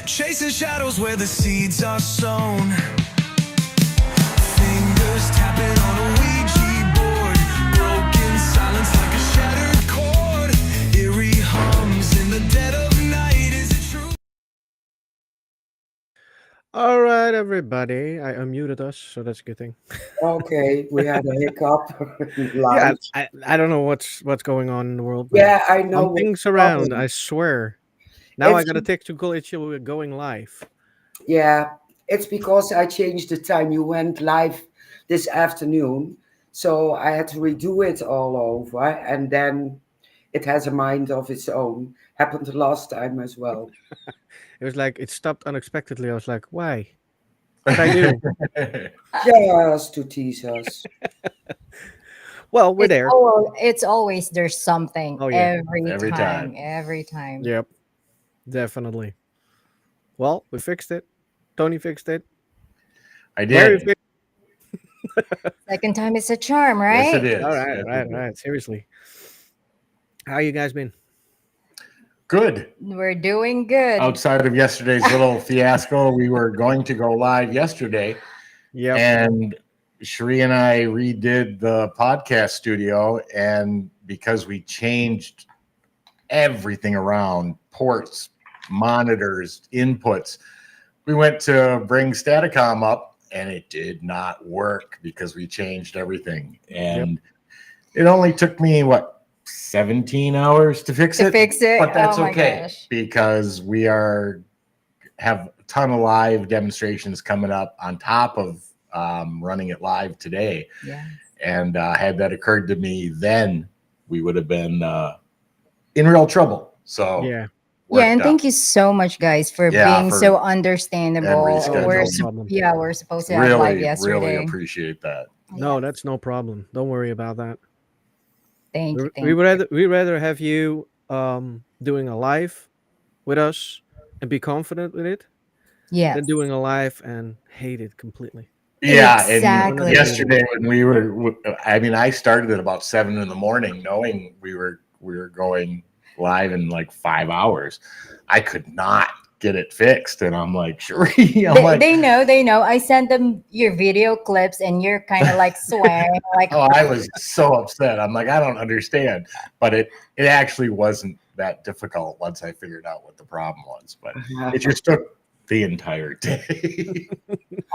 chasing shadows where the seeds are sown. Fingers tapping on a Ouija board, broken silence like a shattered chord. Eerie hums in the dead of night. Is it true? All right, everybody. I unmuted us, so that's a good thing. Okay, we had a hiccup Yeah, live. I don't know what's going on in the world, but Yeah, I know what's something's the around. I problem. swear. Now I It's got a technical issue with going live. yeah, it's because I changed the time. You went live this afternoon, so I had to redo it all over, and then it has a mind of its own. Happened the last time as well. It was like it stopped unexpectedly. I was like, why? What I do? Just to tease us. Well, we're there. It's always there's something Oh yeah. every Every time, time. every time. Yep. Definitely. Well, we fixed it. Tony fixed it. I Mary did. fixed. Second time is a charm, Yes, it right? is. All right, Yes, right, it is. right. Seriously, how you guys been? Good. We're doing good. Outside of yesterday's little fiasco, we were going to go live yesterday, Yep. and Cherie and I redid the podcast studio. And because we changed everything around, ports, monitors, inputs, we went to bring staticom up, and it did not work because we changed everything. And it only took me 17 hours to fix To it. fix it? But that's Oh my okay gosh. because we have a ton of live demonstrations coming up on top of running it live today. Yeah. And had that occurred to me, then we would have been in real trouble. So Yeah. Yeah, and worked thank out. you so much, guys, for Yeah, being for- so and understandable. reschedule. No problem. We're supposed to have live Really, really yesterday. appreciate that. No, Yeah. that's no problem. Don't worry about that. Thank you, We thank you. we rather have you doing a live with us and be confident with it Yes. than doing a live and hate it completely. Yeah, Exactly. and yesterday when we were, I mean, I started at about 7 in the morning, knowing we were going live in like 5 hours. I could not get it fixed, and I'm like, sure. They know. I sent them your video clips and you're kind of like swearing, like, oh, I was so upset. I'm like, I don't understand, but it actually wasn't that difficult once I figured out what the problem was. But it just took the entire day,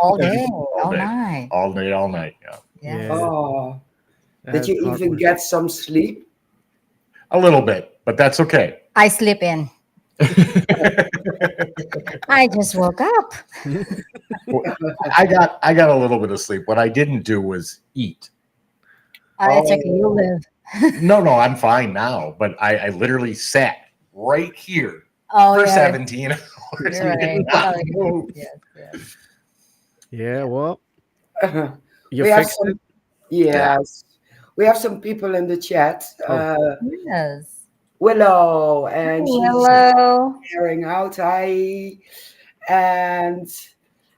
all day, all day. night. all day, all night. Yeah, Yeah. Yeah. Oh, did That's you hard even work. get some sleep? a little bit, but that's okay. I sleep in. I just woke up. I got a little bit of sleep. What I didn't do was eat. It's okay. You live. No, I'm fine now. But I literally sat right here Oh, for yeah. 17 hours. You're and did right. not Oh, move. yes, yes. Yeah. Well, we you have fixed some. it. Yes, we have some people in the chat. Oh. Yes. Willow, and she's Hello. sharing out. Hi, and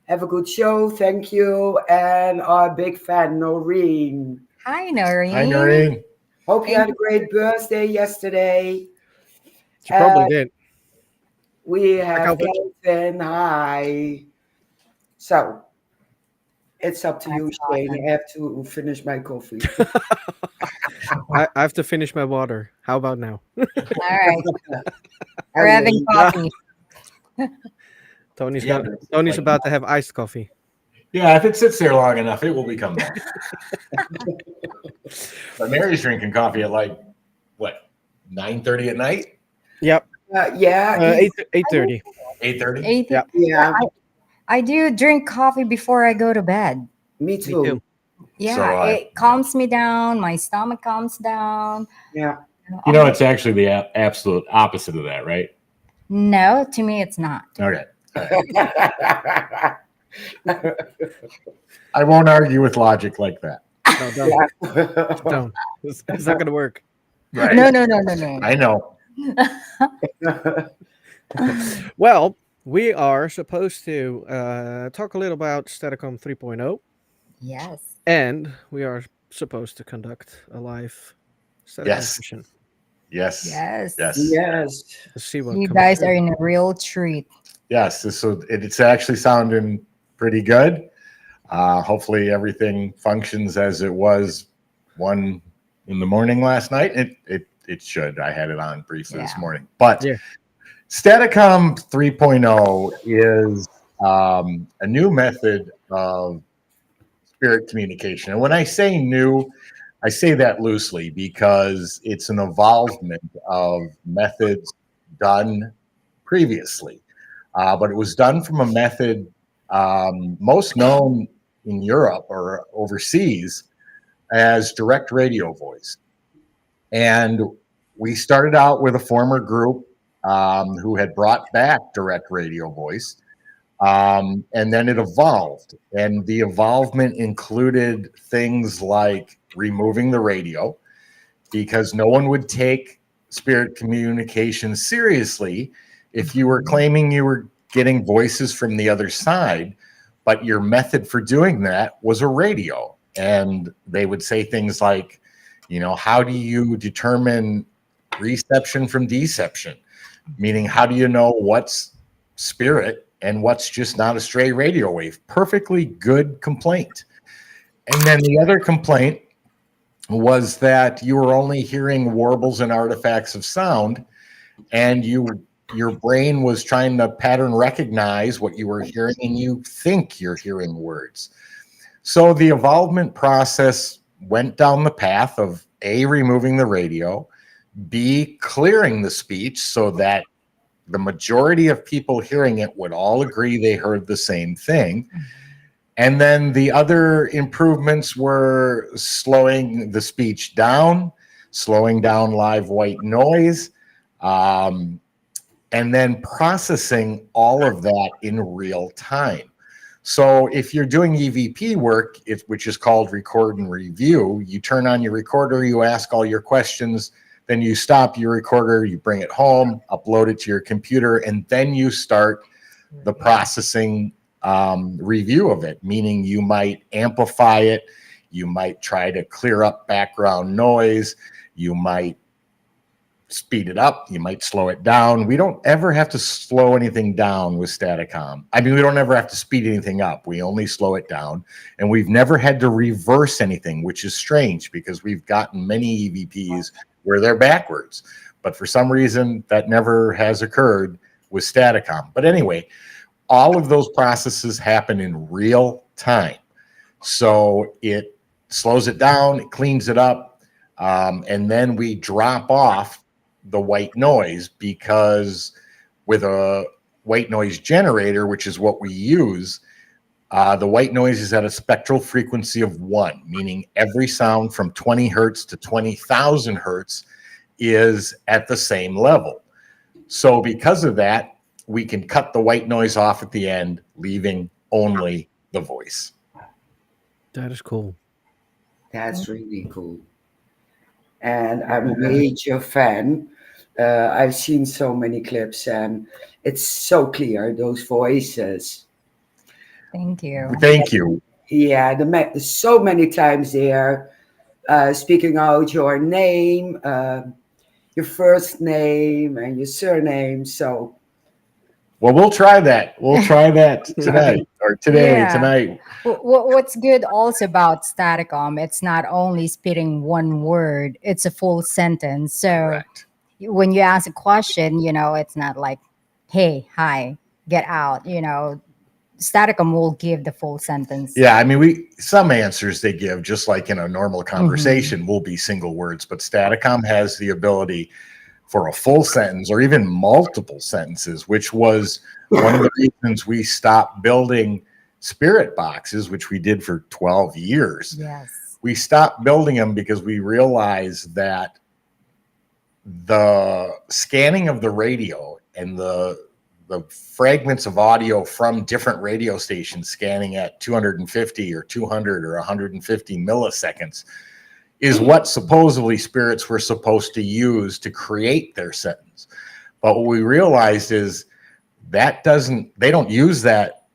have a good show. Thank you. And our big fan, Noreen. Hi, Noreen. Hi, Noreen. Hope you had a great birthday yesterday. She probably Uh, did. we have Alfred. Kelvin. Hi. So it's up to you, That's Shane. awesome. I have to finish my coffee. I have to finish my water. How about now? All right. I We're having will. coffee. Tony's Yeah, got. Tony's about to have iced coffee. Yeah, if it sits there long enough, it will become that. But Mary's drinking coffee at like what 9:30 at night, Yep. Yeah, 8:30. 8:30. Anything? yeah, I do drink coffee before I go to bed. me Me too. too. Yeah, it calms me down. My stomach calms down. Yeah. You know, it's actually the absolute opposite of that, right? No, to me, it's not. Okay. I won't argue with logic like that. No, don't. Don't. It's not gonna work. Right? No. I know. Well, we are supposed to talk a little about Staticom 3.0, Yes. and we are supposed to conduct a live Staticom Yes. session. Yes. Yes. Yes. Yes. Let's see what You comes guys through. are in a real treat. Yes. It's actually sounding pretty good. Hopefully everything functions as it was 1 in the morning last night. It should. I had it on briefly this Yeah. morning. But Yeah. Staticom 3.0 is a new method of spirit communication. And when I say new, I say that loosely because it's an evolvement of methods done previously. But it was done from a method most known in Europe or overseas as direct radio voice. And we started out with a former group who had brought back direct radio voice. And then it evolved. And the evolvement included things like removing the radio because no one would take spirit communication seriously if you were claiming you were getting voices from the other side, but your method for doing that was a radio. And they would say things like, how do you determine reception from deception? Meaning, how do you know what's spirit and what's just not a stray radio wave? Perfectly good complaint. And then the other complaint was that you were only hearing warbles and artifacts of sound, and your brain was trying to pattern recognize what you were hearing, and you think you're hearing words. So the evolvement process went down the path of A, removing the radio, B, clearing the speech so that the majority of people hearing it would all agree they heard the same thing. And then the other improvements were slowing the speech down, slowing down live white noise, and then processing all of that in real time. So if you're doing EVP work, which is called record and review, you turn on your recorder, you ask all your questions, then you stop your recorder, you bring it home, upload it to your computer, and then you start the processing review of it, meaning you might amplify it, you might try to clear up background noise, you might speed it up, you might slow it down. We don't ever have to slow anything down with Staticom. I mean, we don't ever have to speed anything up. We only slow it down. And we've never had to reverse anything, which is strange because we've gotten many EVPs where they're backwards. But for some reason, that never has occurred with Staticom. But anyway, all of those processes happen in real time. So it slows it down, it cleans it up, and then we drop off the white noise, because with a white noise generator, which is what we use, the white noise is at a spectral frequency of 1, meaning every sound from 20 hertz to 20,000 hertz is at the same level. So because of that, we can cut the white noise off at the end, leaving only the voice. That is cool. That's really cool. And I'm a major fan. I've seen so many clips, and it's so clear, those voices. Thank you. Thank you. Yeah, so many times there, speaking out your name, your first name, and your surname. So, Well, we'll try that. We'll try that tonight or today, Yeah. tonight. What's good also about Staticom, it's not only spitting one word, it's a full sentence. So Correct. when you ask a question, it's not like, hey, hi, get out. Staticom will give the full sentence. Yeah, I mean, some answers they give, just like in a normal conversation, will be single words, but Staticom has the ability for a full sentence or even multiple sentences, which was one of the reasons we stopped building spirit boxes, which we did for 12 years. Yes. We stopped building them because we realized that the scanning of the radio and the fragments of audio from different radio stations scanning at 250 or 200 or 150 milliseconds is what supposedly spirits were supposed to use to create their sentence. But what we realized is they don't use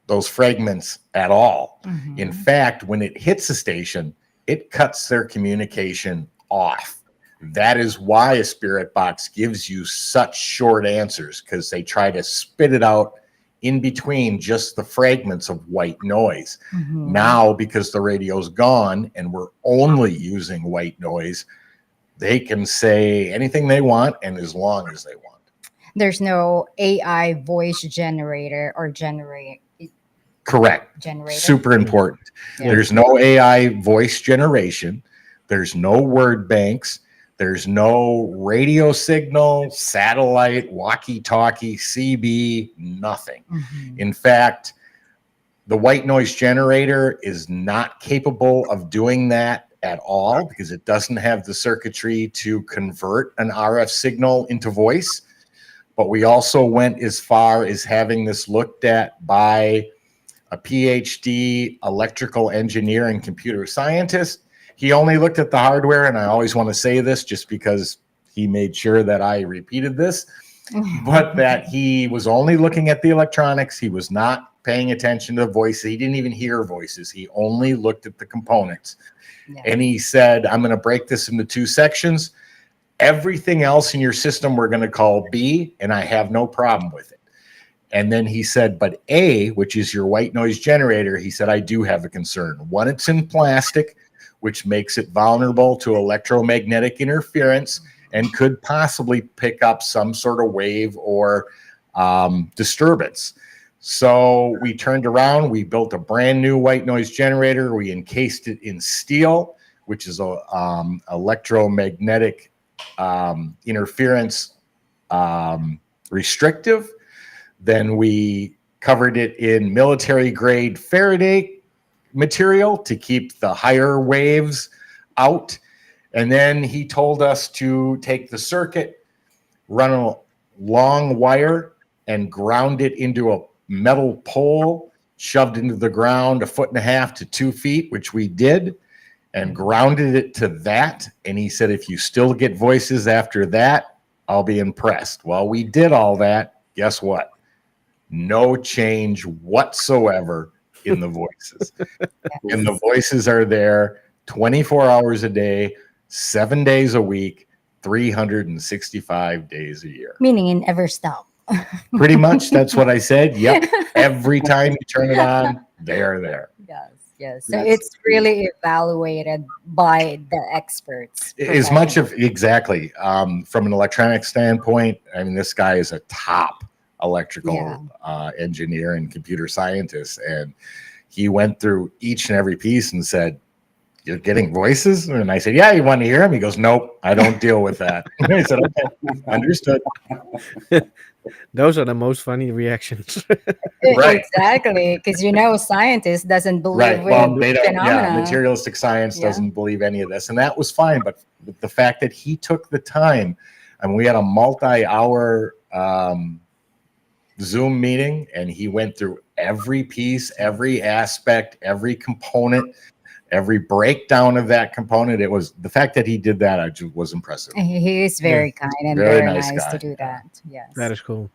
those fragments at all. Mhm. In fact, when it hits a station, it cuts their communication off. That is why a spirit box gives you such short answers, because they try to spit it out in between just the fragments of white noise. Mhm. Now, because the radio's gone and we're only using white noise, they can say anything they want and as long as they want. There's no AI voice generator or Correct. generator. Super important. Yeah. There's no AI voice generation. There's no word banks. There's no radio signal, satellite, walkie-talkie, CB, nothing. Mhm. In fact, the white noise generator is not capable of doing that at all because it doesn't have the circuitry to convert an RF signal into voice. But we also went as far as having this looked at by a PhD electrical engineer and computer scientist. He only looked at the hardware, and I always want to say this just because he made sure that I repeated this, but that he was only looking at the electronics. He was not paying attention to the voices. He didn't even hear voices. He only looked at the components. Yeah. And he said, I'm going to break this into two sections. Everything else in your system we're going to call B, and I have no problem with it. And then he said, but A, which is your white noise generator, he said, I do have a concern. One, it's in plastic, which makes it vulnerable to electromagnetic interference and could possibly pick up some sort of wave or disturbance. So we turned around, we built a brand new white noise generator. We encased it in steel, which is a electromagnetic interference restrictive. Then we covered it in military grade Faraday material to keep the higher waves out. And then he told us to take the circuit, run a long wire, and ground it into a metal pole, shoved into the ground 1.5 to 2 feet, which we did, and grounded it to that. And he said, if you still get voices after that, I'll be impressed. Well, we did all that. Guess what? No change whatsoever in the voices. And the voices are there 24 hours a day, 7 days a week, 365 days a year. Meaning it never stop. Pretty much, that's what I said. Yep. Every time you turn it on, they are there. Yes, yes. So That's it's really evaluated by the experts. As much of exactly from an electronic standpoint, I mean, this guy is a top electrical engineer and computer scientist, and he went through each and every piece and said, you're getting voices? And I said, yeah, you want to hear them? He goes, nope, I don't deal with that. I said, okay, understood. Those are the most funny reactions. Right. Exactly, because scientists doesn't believe Right. in Well, they don't. phenomena. Yeah, materialistic science Yeah. doesn't believe any of this, and that was fine. But the fact that he took the time, and we had a multi-hour Zoom meeting, and he went through every piece, every aspect, every component, every breakdown of that component. It was the fact that he did that. I just was impressive. He is very kind and Very very nice nice guy. to do that. Yes. That is cool.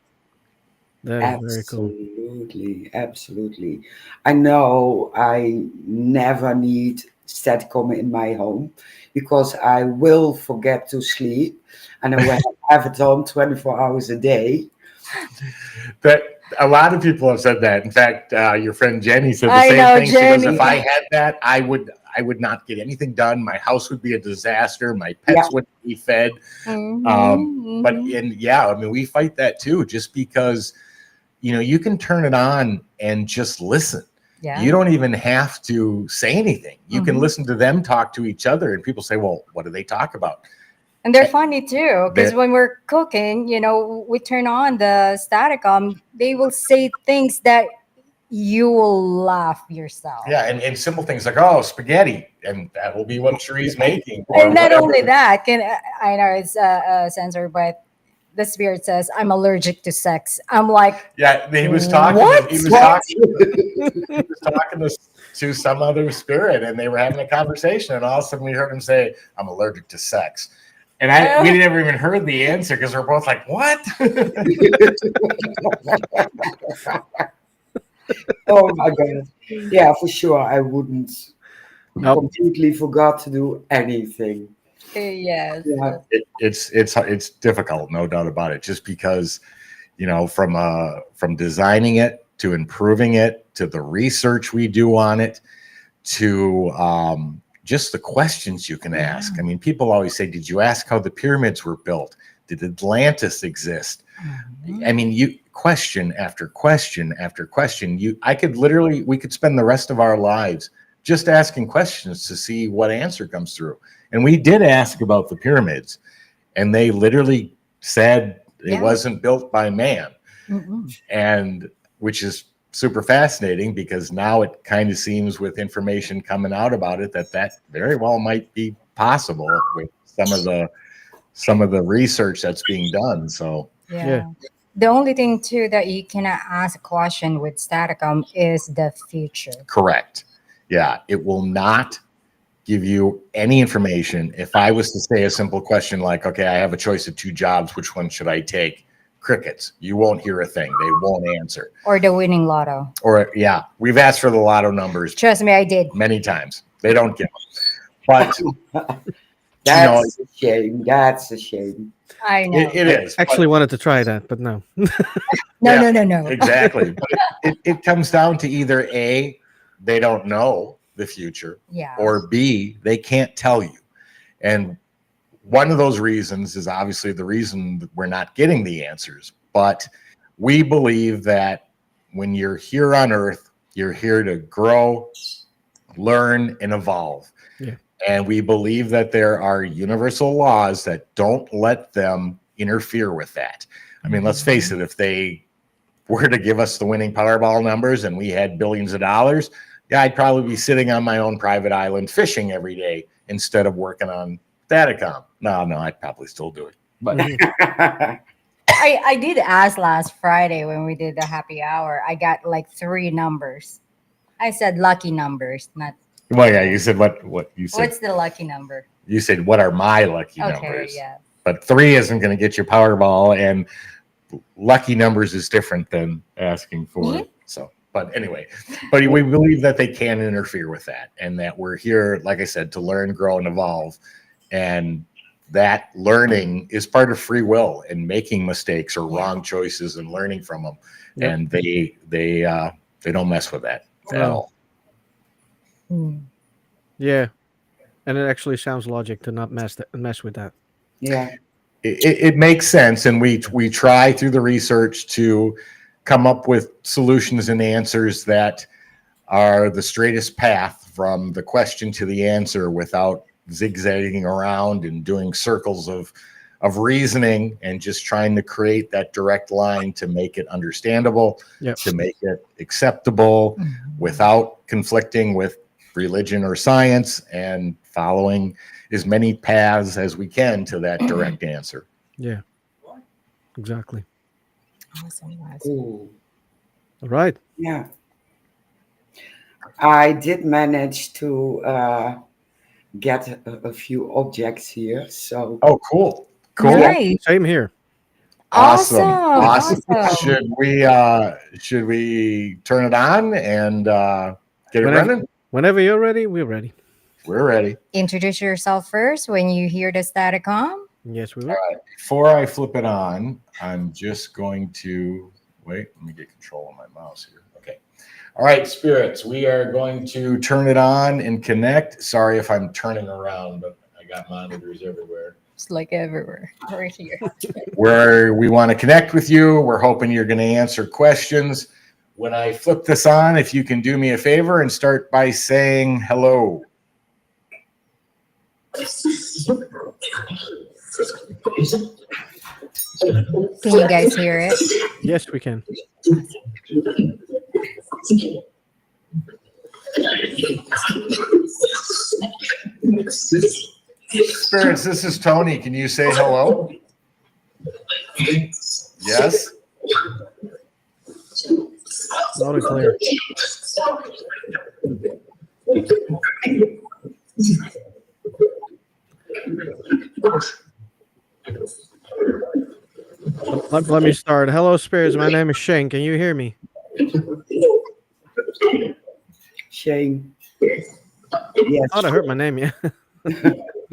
That is very cool. Absolutely, absolutely. I know I never need staticom in my home because I will forget to sleep and I will have it on 24 hours a day. But a lot of people have said that. In fact, your friend Jenny said the I same know, thing. She goes, Jenny. if I had that, I would not get anything done. My house would be a disaster. My pets wouldn't be fed. Mhm, But mhm. I mean, we fight that too, just because, you can turn it on and just listen. Yeah. You don't even have to say anything. You can Mhm. listen to them talk to each other, and people say, well, what do they talk about? And they're funny too, because They're- when we're cooking, we turn on the staticom, they will say things that you will laugh yourself. Yeah, and simple things like, oh, spaghetti, and that will be what Cherie's making. Or And not whatever. only that, I know it's a censor, but the spirit says, I'm allergic to sex. I'm like, Yeah, he was talking. What? He was What? talking to some other spirit, and they were having a conversation, and all of a sudden we heard him say, "I'm allergic to sex," and we never even heard the answer because we're both like, "What?" Oh my God. Yeah, for sure. I wouldn't Nope. completely forgot to do anything. Yes. Yeah. It's difficult, no doubt about it. Just because, from designing it to improving it to the research we do on it to just the questions you can ask. I mean, people always say, "Did you ask how the pyramids were built? Did Atlantis exist?" I mean, you question after question after question. We could spend the rest of our lives just asking questions to see what answer comes through. And we did ask about the pyramids, and they literally said it Yeah. wasn't built by man, Mm-mm. and which is super fascinating because now it kind of seems with information coming out about it that very well might be possible with some of the research that's being done. So Yeah. The only thing too that you cannot ask a question with staticom is the future. correct. Yeah, it will not give you any information. If I was to say a simple question like, okay, I have a choice of two jobs, which one should I take? Crickets. You won't hear a thing. They won't answer. Or the winning lotto. Or yeah, we've asked for the lotto numbers Trust me, I did. many times. They don't give them. But That's a shame. That's a shame. I know. it is. Actually wanted to try that, but no. No. Exactly. But it comes down to either A, they don't know the future, Yeah. or B, they can't tell you. And one of those reasons is obviously the reason that we're not getting the answers. But we believe that when you're here on Earth, you're here to grow, learn, and evolve. Yeah. And we believe that there are universal laws that don't let them interfere with that. I mean, let's face it, if they were to give us the winning Powerball numbers and we had billions of dollars, yeah, I'd probably be sitting on my own private island fishing every day instead of working on staticom. No, I'd probably still do it. But I did ask last Friday when we did the happy hour. I got like 3 numbers. I said lucky numbers, not. well, yeah, you said what you said. What's the lucky number? You said what are my lucky Okay, numbers? yeah. But 3 isn't going to get you Powerball, and lucky numbers is different than asking for it. So, but anyway, but we believe that they can interfere with that, and that we're here, like I said, to learn, grow, and evolve, and that learning is part of free will and making mistakes or wrong choices and learning from them. Yep. And they don't mess with that at No. all. Mm. Yeah. And it actually sounds logic to not mess with that. Yeah. It makes sense, and we try through the research to come up with solutions and answers that are the straightest path from the question to the answer without zigzagging around and doing circles of reasoning, and just trying to create that direct line to make it understandable, Yep. to make it acceptable without conflicting with religion or science, and following as many paths as we can to that direct answer. Yeah. Exactly. Awesome. Cool. All right. Yeah. I did manage to get a few objects here. So Oh, cool. Nice. Same here. Awesome. Awesome. Should we turn it on and get it running? Whenever you're ready, we're ready. We're ready. Introduce yourself first when you hear the staticom. Yes, we All will. right. Before I flip it on, I'm just going to wait. Let me get control of my mouse here. Okay. All right, spirits. We are going to turn it on and connect. Sorry if I'm turning around, but I got monitors everywhere. It's like everywhere. Right here. Where we want to connect with you. We're hoping you're going to answer questions. When I flip this on, if you can do me a favor and start by saying hello. Can you guys hear it? Yes, we can. Spirits, this is Tony. Can you say hello? Yes? Loud and clear. Let me start. Hello, spirits. My name is Shane. Can you hear me? Shane. Yes. Oh, I heard my name. Yeah.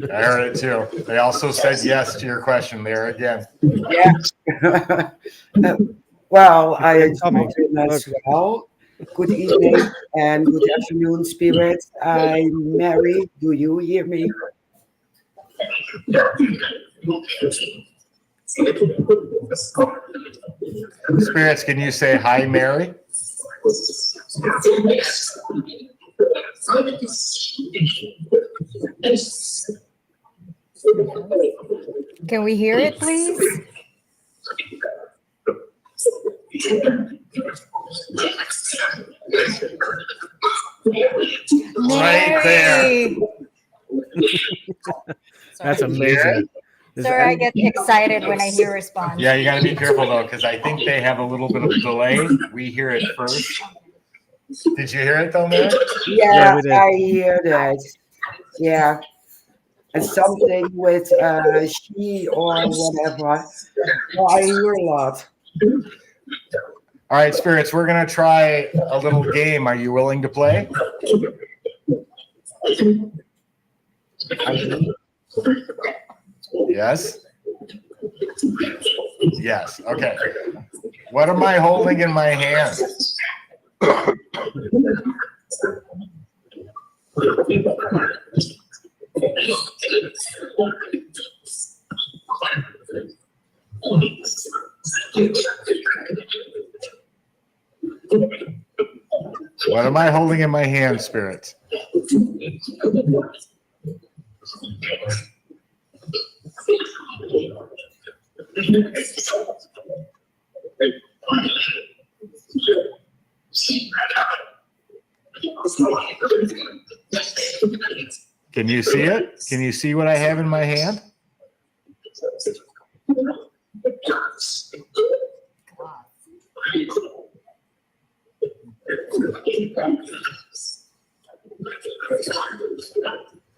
I heard it too. They also said yes to your question there again. Yeah. Well, I They're coming. enjoyed it as Look. well. Good evening and good afternoon, spirits. I'm Mary. Do you hear me? Spirits, can you say hi, Mary? Can we hear it, please? Right there. Mary! That's Sorry. amazing. Sorry, I get excited when I hear response. Yeah, you got to be careful though, because I think they have a little bit of delay. We hear it first. Did you hear it though, Mary? Yeah, we did. I hear that. Yeah. And something with she or whatever. Well, I hear a lot. All right, spirits, we're gonna try a little game. Are you willing to play? Yes. Yes. Okay. What am I holding in my hand? What am I holding in my hand, spirits? Can you see it? Can you see what I have in my hand?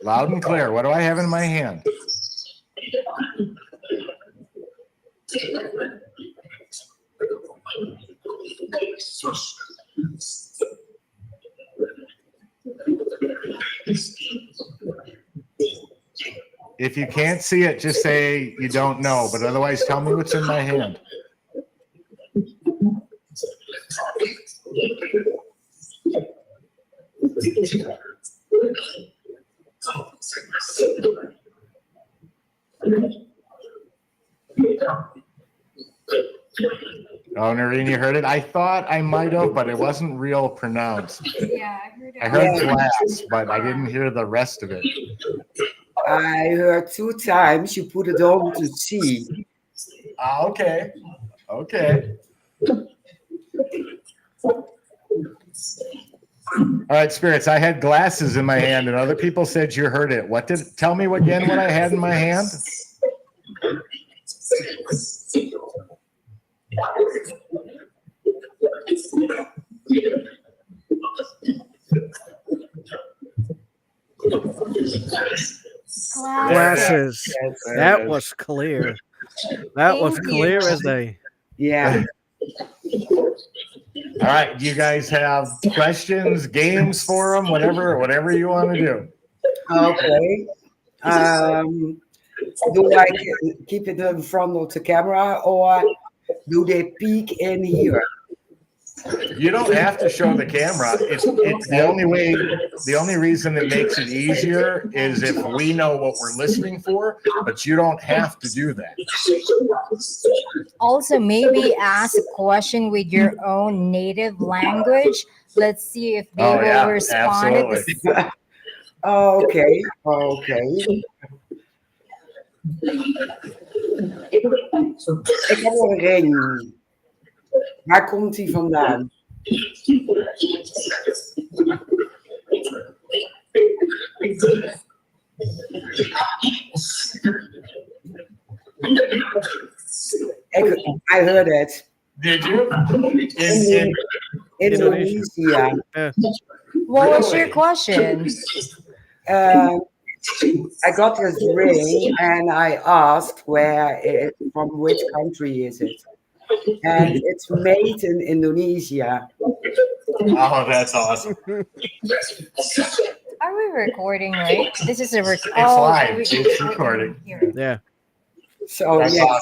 Loud and clear. What do I have in my hand? If you can't see it, just say you don't know, but otherwise tell me what's in my hand. Oh, Noreen, you heard it? I thought I might have, but it wasn't real pronounced. Yeah, I heard it. I heard glass, but I didn't hear the rest of it. I heard 2 times you put it on to see. Ah, okay. Okay. All right, spirits. I had glasses in my hand, and other people said you heard it. Tell me again what I had in my hand? Glasses. That was clear. That was Thank clear you. as day. Yeah. All right, you guys have questions, games for them, whatever you want to do. Okay. Do I keep it in front of the camera or do they peek in here? You don't have to show the camera. It's the only reason it makes it easier is if we know what we're listening for, but you don't have to do that. Also, maybe ask a question with your own native language. Let's see if they will respond. Absolutely. Okay. Okay. Ik heb een ring. Waar komt die vandaan? I heard it. Did you? In Indonesia. Yeah. What was your question? I got this ring and I asked from which country is it? And it's made in Indonesia. Oh, that's awesome. Are we recording, right? This is a It's live. It's recording. Here. Yeah. So That's yes,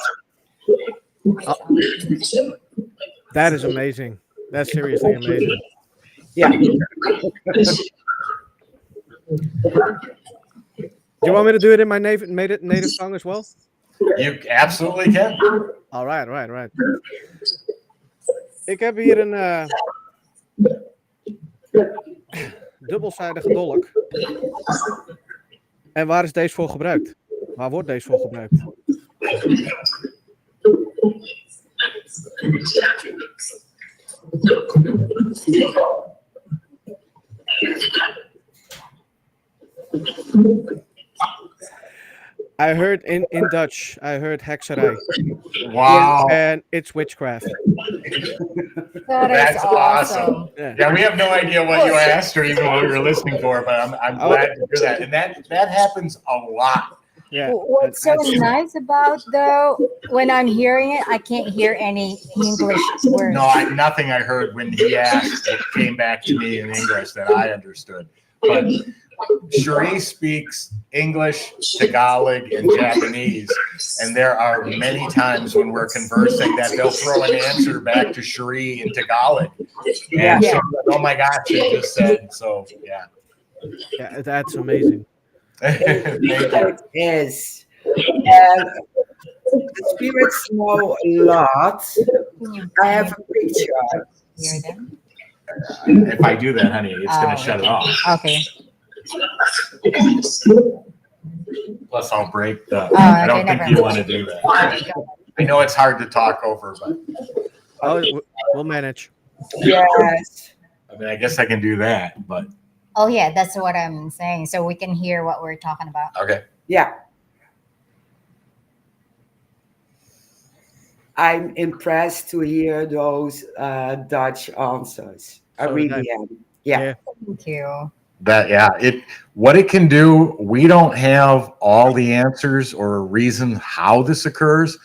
awesome. That is amazing. That's seriously amazing. yeah. Do you want me to do it in my native tongue as well? You absolutely can. All right, right. Ik heb hier een dubbelzijdige dolk. En waar is deze voor gebruikt? Waar wordt deze voor gebruikt? I heard in Dutch, I heard hekserij. Wow. And it's witchcraft. That is That's awesome. Yeah. Yeah, we have no idea what you asked or even what we were listening for, but I'm glad to hear that. And that happens a lot. Yeah. What's so nice about though, when I'm hearing it, I can't hear any English words. No, nothing I heard when he asked it came back to me in English that I understood. But Cherie speaks English, Tagalog, and Japanese. And there are many times when we're conversing that they'll throw an answer back to Cherie in Tagalog. And Yeah. oh my gosh, you just said, so yeah. Yeah, that's amazing. Thank you. It is. And the spirits know a lot. Can you I have a picture. hear them? If I do that, honey, it's going to shut it off. Okay. Plus, I'll break the. Oh, I don't okay, think never you mind. want to do that. I know it's hard to talk over, but Oh, we'll manage. Yes. I mean, I guess I can do that. But Oh yeah, that's what I'm saying. So we can hear what we're talking about. okay. Yeah. I'm impressed to hear those Dutch answers. I So really that- am. Yeah. Thank you. What it can do, we don't have all the answers or reason how this occurs.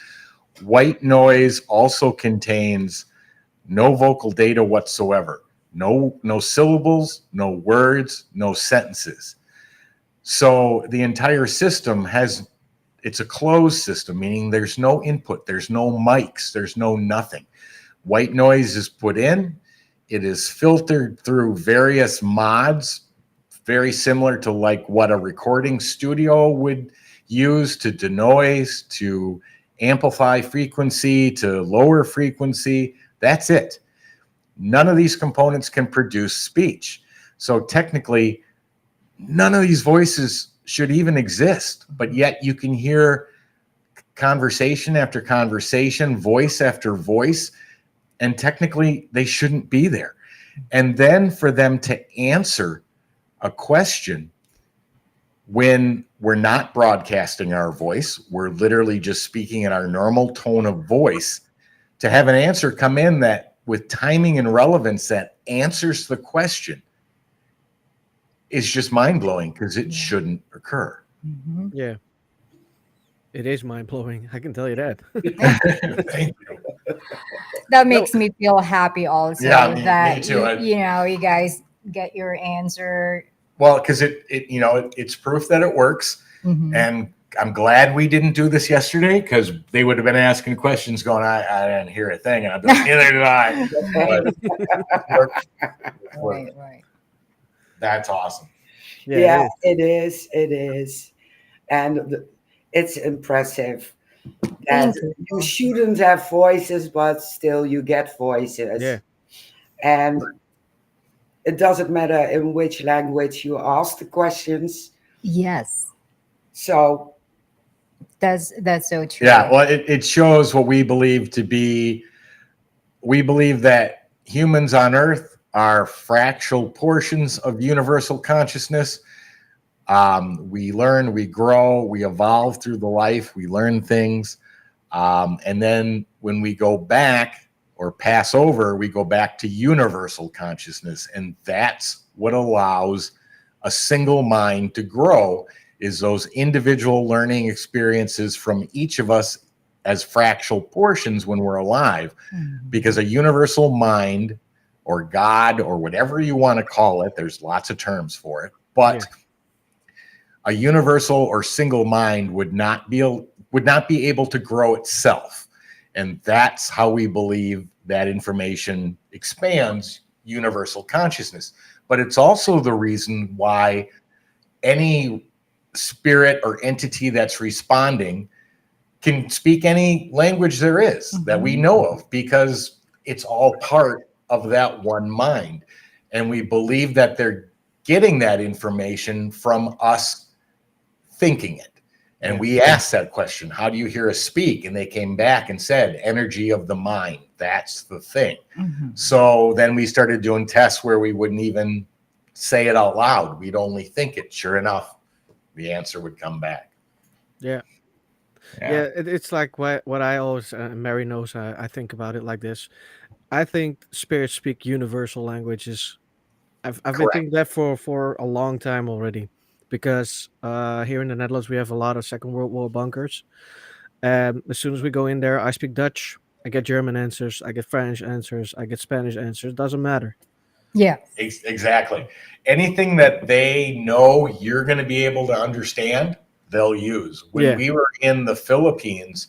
White noise also contains no vocal data whatsoever. No syllables, no words, no sentences. So the entire system it's a closed system, meaning there's no input, there's no mics, there's no nothing. White noise is put in, it is filtered through various mods, very similar to like what a recording studio would use to denoise, to amplify frequency, to lower frequency. That's it. None of these components can produce speech. So technically, none of these voices should even exist, but yet you can hear conversation after conversation, voice after voice, and technically they shouldn't be there. And then for them to answer a question when we're not broadcasting our voice, we're literally just speaking in our normal tone of voice, to have an answer come in that with timing and relevance that answers the question is just mind-blowing because it shouldn't occur. Mhm. Yeah. It is mind blowing. I can tell you that. Thank you. That makes me feel happy also Yeah, me that too. you guys get your answer. Well, because it's proof that it works. Mhm. And I'm glad we didn't do this yesterday because they would have been asking questions going, I didn't hear a thing. And I'd be like, neither did I. But Right. that's awesome. Yeah, it is. It is. And it's impressive that Thank you. you shouldn't have voices, but still you get voices. Yeah. And it doesn't matter in which language you ask the questions. Yes, So, that's so true. Yeah, well, it shows what we believe to be. We believe that humans on Earth are fractal portions of universal consciousness. We learn, we grow, we evolve through the life, we learn things. And then when we go back or pass over, we go back to universal consciousness. And that's what allows a single mind to grow, is those individual learning experiences from each of us as fractal portions when we're alive. Mhm. Because a universal mind or God or whatever you want to call it, there's lots of terms for it. but Yeah. a universal or single mind would not be able to grow itself. And that's how we believe that information expands universal consciousness. But it's also the reason why any spirit or entity that's responding can speak any language there is that we know of, because it's all part of that one mind. And we believe that they're getting that information from us thinking it. And we asked that question, how do you hear us speak? And they came back and said, energy of the mind. That's the thing. So then we started doing tests where we wouldn't even say it out loud. We'd only think it. Sure enough, the answer would come back. Yeah. It's like what I always, Mary knows, I think about it like this. I think spirits speak universal languages. I've been Correct. thinking that for a long time already, because here in the Netherlands we have a lot of Second World War bunkers. As soon as we go in there, I speak Dutch. I get German answers. I get French answers. I get Spanish answers. Doesn't matter. Yeah. Exactly. Anything that they know you're going to be able to understand, they'll use. When we were in the Philippines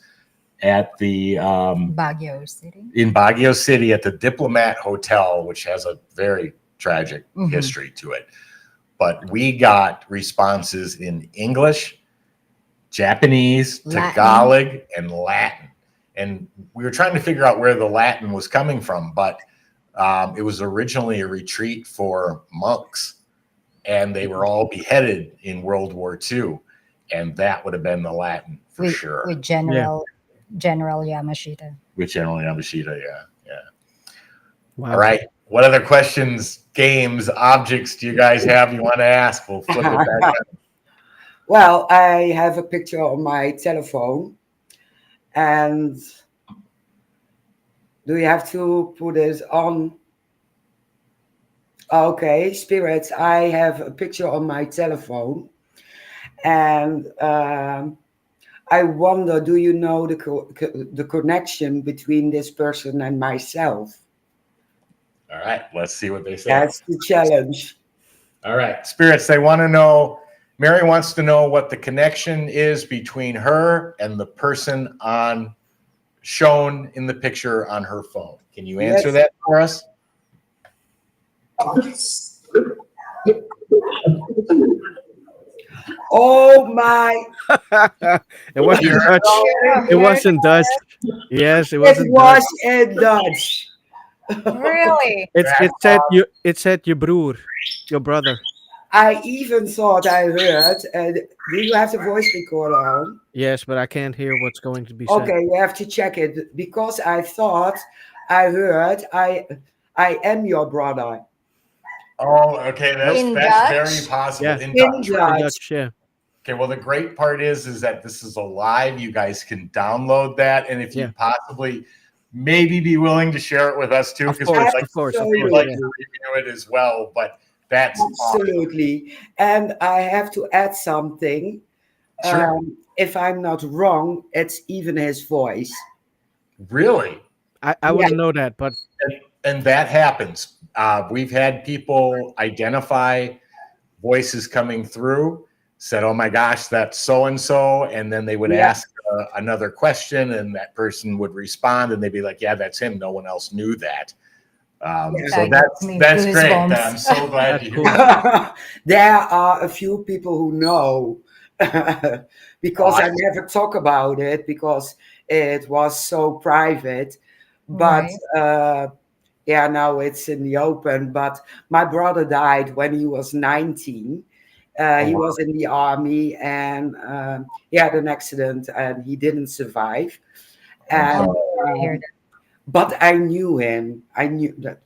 at the Baguio City. in Baguio City at the Diplomat Hotel, which has a very tragic history to it, but we got responses in English, Japanese, Latin. Tagalog, and Latin. And we were trying to figure out where the Latin was coming from, but it was originally a retreat for monks, and they were all beheaded in World War II, and that would have been the Latin for sure. With General Yamashita. With General Yamashita, yeah. Wow. All right. What other questions, games, objects do you guys have you want to ask? We'll flip it back. Well, I have a picture on my telephone, and do you have to put it on? Okay, spirits, I have a picture on my telephone, and I wonder, do you know the connection between this person and myself? All right. Let's see what they say. That's the challenge. All right. Spirits, they want to know, Mary wants to know what the connection is between her and the person shown in the picture on her phone. Can you answer that for us? Oh my! It wasn't Dutch. It wasn't Dutch. Yes, it It wasn't was Dutch. in Dutch. Really? It said your broer, your brother. I even thought I heard. Do you have the voice recorder on? Yes, but I can't hear what's going to be said. Okay, you have to check it, because I thought I heard I am your brother. Oh, okay. That's Dutch? very possible. Yeah. In In Dutch. In Dutch. Dutch, yeah. Okay, well, the great part is that this is a live. You guys can download that, and if you possibly maybe be willing to share it with us too, Of because course, we'd of course, we'd like to review it as well. But that's awesome. Absolutely. And I have to add something. Sure. If I'm not wrong, it's even his voice. Really? I wouldn't know that, but And that happens. We've had people identify voices coming through, said, oh my gosh, that's so-and-so. And then they would ask another question, and that person would respond, and they'd be like, yeah, that's him. No one else knew that. So that's great. I'm so glad you hear that. There are a few people who know, because I never talk about it because it was so private. But now it's in the open. But my brother died when he was 19. He was in the army, and he had an accident, and he didn't survive. And but I knew him. I knew that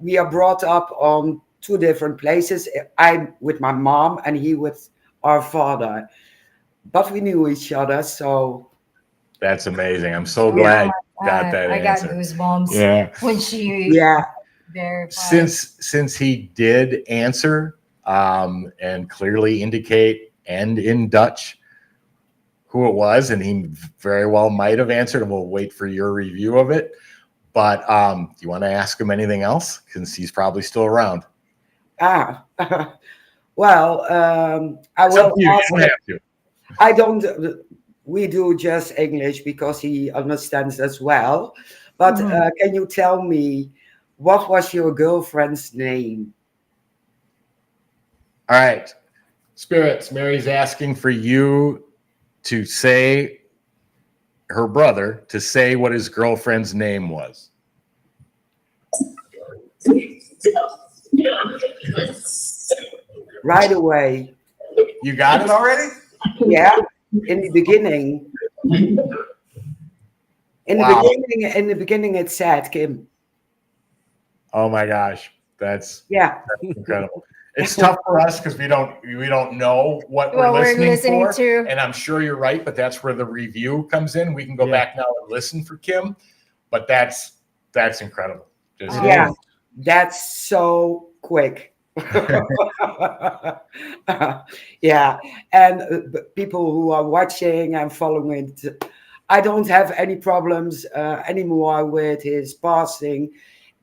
we are brought up on two different places. I'm with my mom, and he with our father. But we knew each other, so that's amazing. I'm so glad you got that answer. I got goosebumps when she verified. Since he did answer and clearly indicate and in Dutch who it was, and he very well might have answered, and we'll wait for your review of it. But do you want to ask him anything else? Since he's probably still around. Well, I It's up will to you. You ask. don't have to. I don't. We do just English because he understands as well. But Mhm. can you tell me what was your girlfriend's name? All right. Spirits, Mary's asking for you to say her brother to say what his girlfriend's name was. Right away. You got it already? Yeah. In the beginning. Wow. In the beginning, it said Kim. Oh my gosh. That's Yeah. incredible. It's tough for us because we don't know what we're What we're listening listening for. to. And I'm sure you're right, but that's where the review comes in. We can go Yeah. back now and listen for Kim, but that's incredible. Just It Yeah. is. That's so quick. Yeah. And people who are watching and following it, I don't have any problems anymore with his passing.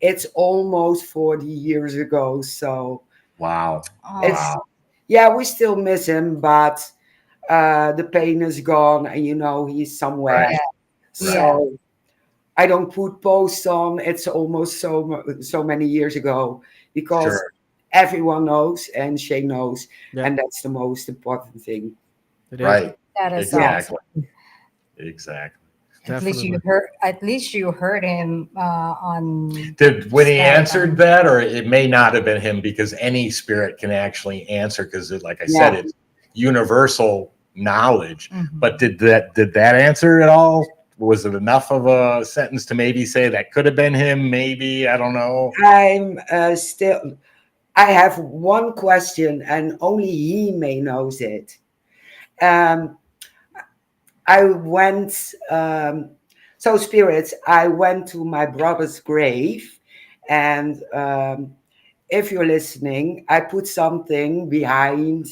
It's almost 40 years ago. So wow. it's, Oh, yeah, we still miss him, but the pain is gone and he's somewhere. Right. So I don't put posts on. It's almost so many years ago because Sure. everyone knows and she knows, Yeah. and that's the most important thing. It is. Right. that is Exactly. awesome. Exactly. At least you Definitely. heard. At least you heard him on. Did when he Staticom. answered that, or it may not have been him because any spirit can actually answer because, like I said, Yeah. it's universal knowledge. Mhm. But did that answer at all? Was it enough of a sentence to maybe say that could have been him? Maybe, I don't know. I'm still. I have one question, and only he may knows it. Um, I went. So spirits. I went to my brother's grave, and if you're listening, I put something behind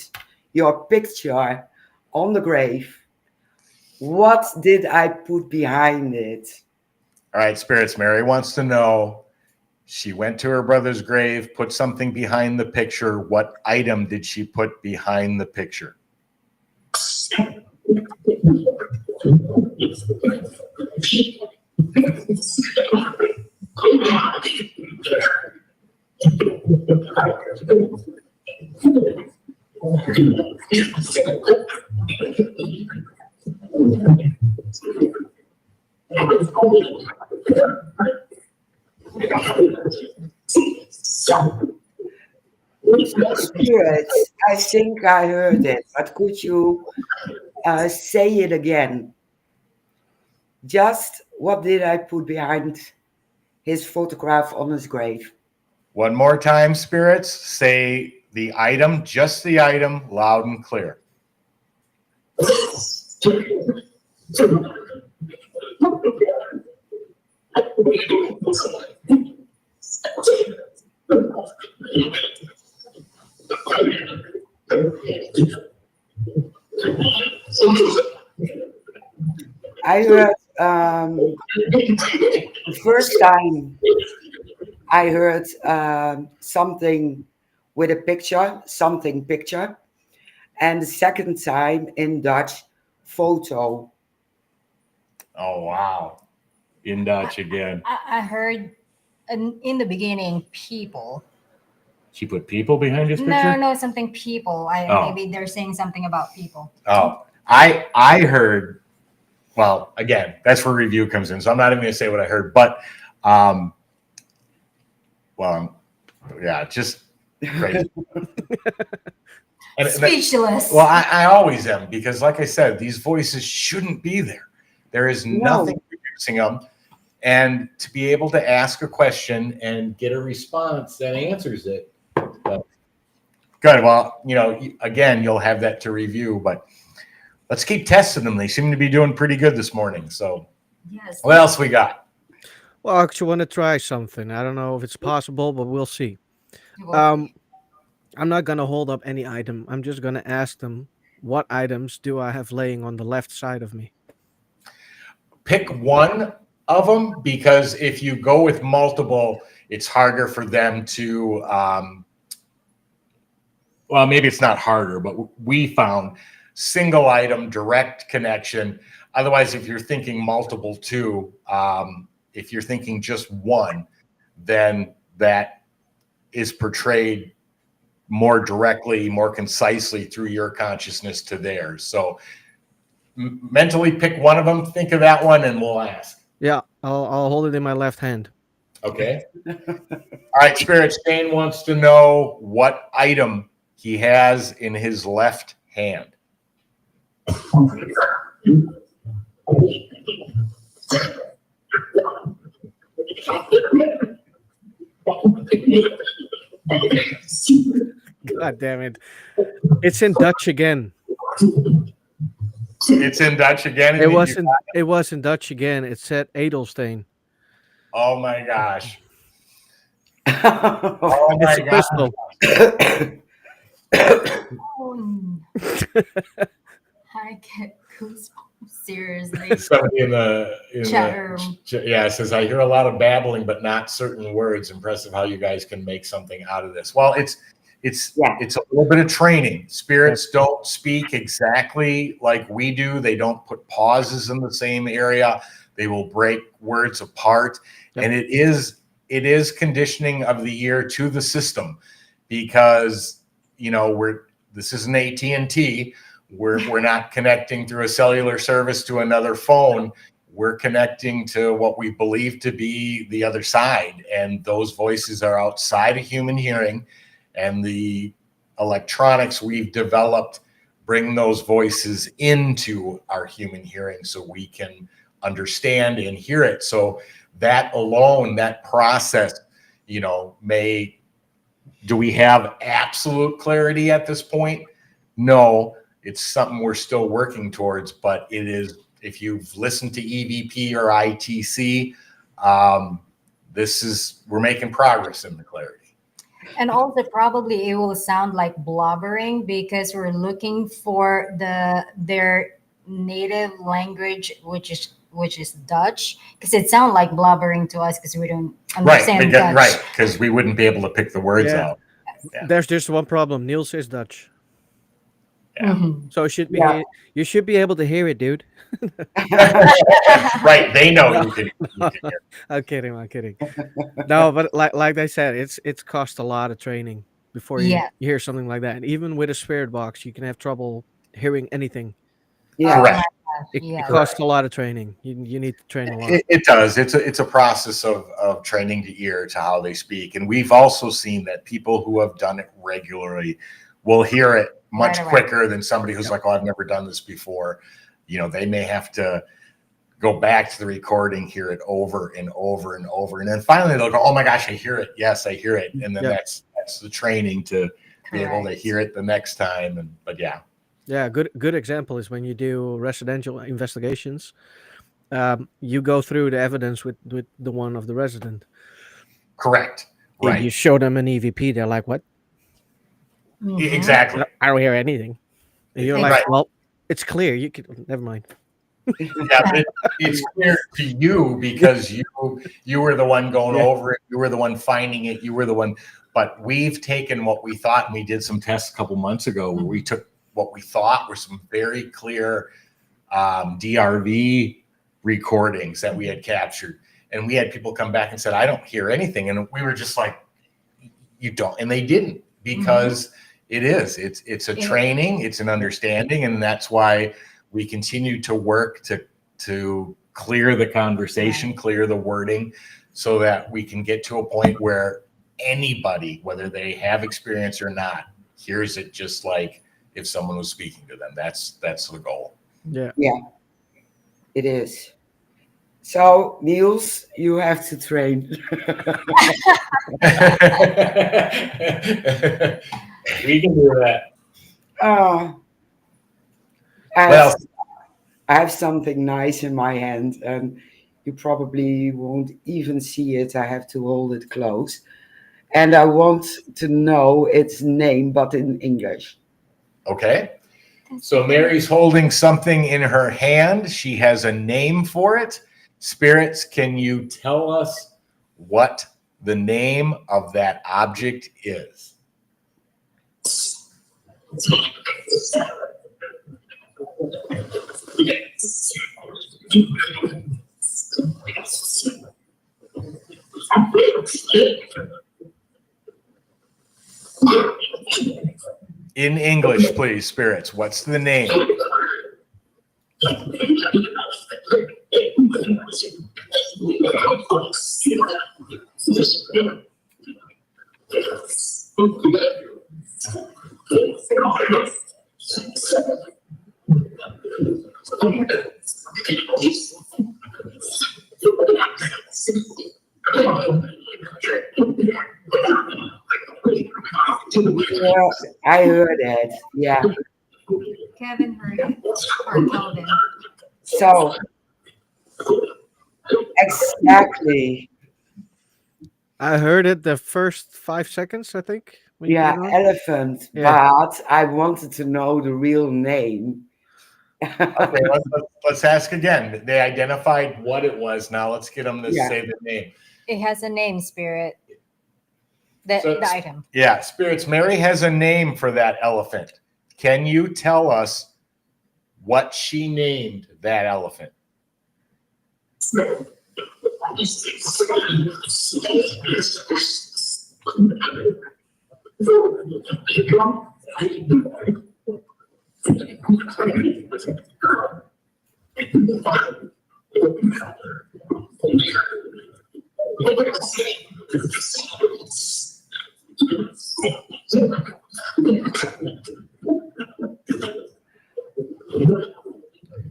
your picture on the grave. What did I put behind it? All right, spirits. Mary wants to know. She went to her brother's grave, put something behind the picture. What item did she put behind the picture? Spirits, I think I heard it, but could you say it again? Just what did I put behind his photograph on his grave? One more time, spirits. Say the item, just the item, loud and clear. I heard the first time I heard something with a picture, something picture, and the second time in Dutch, photo. Oh, wow. In Dutch again. I heard in the beginning people. She put people behind his No, picture? no, something people. Oh. Maybe they're saying something about people. Oh, I heard, well, again, that's where review comes in. So I'm not even going to say what I heard, but, well, yeah, just crazy. And Speechless. well, I always am because, like I said, these voices shouldn't be there. There is nothing producing them. And to be able to ask a question and get a response that answers it. Good. Well, again, you'll have that to review, but let's keep testing them. They seem to be doing pretty good this morning. So Yes. what else we got? Well, I actually want to try something. I don't know if it's possible, but we'll see. Well, I'm not gonna hold up any item. I'm just gonna ask them what items do I have laying on the left side of me. Pick one of them because if you go with multiple, it's harder for them to well, maybe it's not harder, but we found single item, direct connection. Otherwise, if you're thinking multiple two, if you're thinking just one, then that is portrayed more directly, more concisely through your consciousness to theirs. So mentally pick one of them, think of that one, and we'll ask. Yeah, I'll hold it in my left hand. Okay. All right, Spirit. Shane wants to know what item he has in his left hand. God damn it! It's in Dutch again. It's in Dutch again. It was in Dutch again. It said Edelsteen. Oh my gosh. Oh, Oh It's my a gosh. crystal. I get goosebumps. Seriously. Somebody in the Chat room. yeah, says, I hear a lot of babbling, but not certain words. Impressive how you guys can make something out of this. Well, it's a little bit of training. Spirits don't speak exactly like we do. They don't put pauses in the same area. They will break words apart. Yep. And it is conditioning of the ear to the system, because this isn't AT&T. We're not connecting through a cellular service to another phone. We're connecting to what we believe to be the other side. And those voices are outside of human hearing. And the electronics we've developed bring those voices into our human hearing so we can understand and hear it. So that alone, that process, do we have absolute clarity at this point? No. It's something we're still working towards, but it is, if you've listened to EVP or ITC, we're making progress in the clarity. And also probably it will sound like blubbering because we're looking for their native language, which is Dutch, because it sounds like blubbering to us because we don't understand Dutch. Right, because we wouldn't be able to pick the words out. Yeah. There's just one problem. Niels is Dutch. Yeah. Mhm. So you should be able to hear it, dude. Right, they know you can hear. I'm kidding. No, but like I said, it's cost a lot of training before you hear something like that. And even with a spirit box, you can have trouble hearing anything. yeah. Correct. It costs a lot of training. You need to train a lot. It does. It's a process of training the ear to how they speak. And we've also seen that people who have done it regularly will hear it much quicker than somebody who's like, oh, I've never done this before. They may have to go back to the recording, hear it over and over and over. And then finally they'll go, oh my gosh, I hear it. Yes, I hear it. And then that's the training to be able to hear it the next time. Yeah, good example is when you do residential investigations, you go through the evidence with the one of the resident. Correct. Right. You show them an EVP, they're like, what? Mhm. Exactly. I don't hear anything. And you're like, well, it's clear. You could never mind. Yeah, it's clear to you because you were the one going over it. You were the one finding it. You were the one. But we've taken what we thought, and we did some tests a couple months ago where we took what we thought were some very clear DRV recordings that we had captured. And we had people come back and said, I don't hear anything. And we were just like, you don't. And they didn't, because it's a training, it's an understanding. And that's why we continue to work to clear the conversation, clear the wording, so that we can get to a point where anybody, whether they have experience or not, hears it just like if someone was speaking to them. That's the goal. Yeah. It is. So, Niels, you have to train. We can do that. I have something nice in my hand, and you probably won't even see it. I have to hold it close. And I want to know its name, but in English. Okay. So Mary's holding something in her hand. She has a name for it. Spirits, can you tell us what the name of that object is? In English, please, spirits. What's the name? Yeah, I heard it. Yeah. Kevin heard it, or Kelvin. So exactly. I heard it the first 5 seconds, I think, when you put Yeah, it on. elephant. Yeah. But I wanted to know the real name. Okay, let's ask again. They identified what it was. Now let's get them to Yeah. say the name. It has a name, Spirit. The, So- the item. Yeah, spirits. Mary has a name for that elephant. Can you tell us what she named that elephant?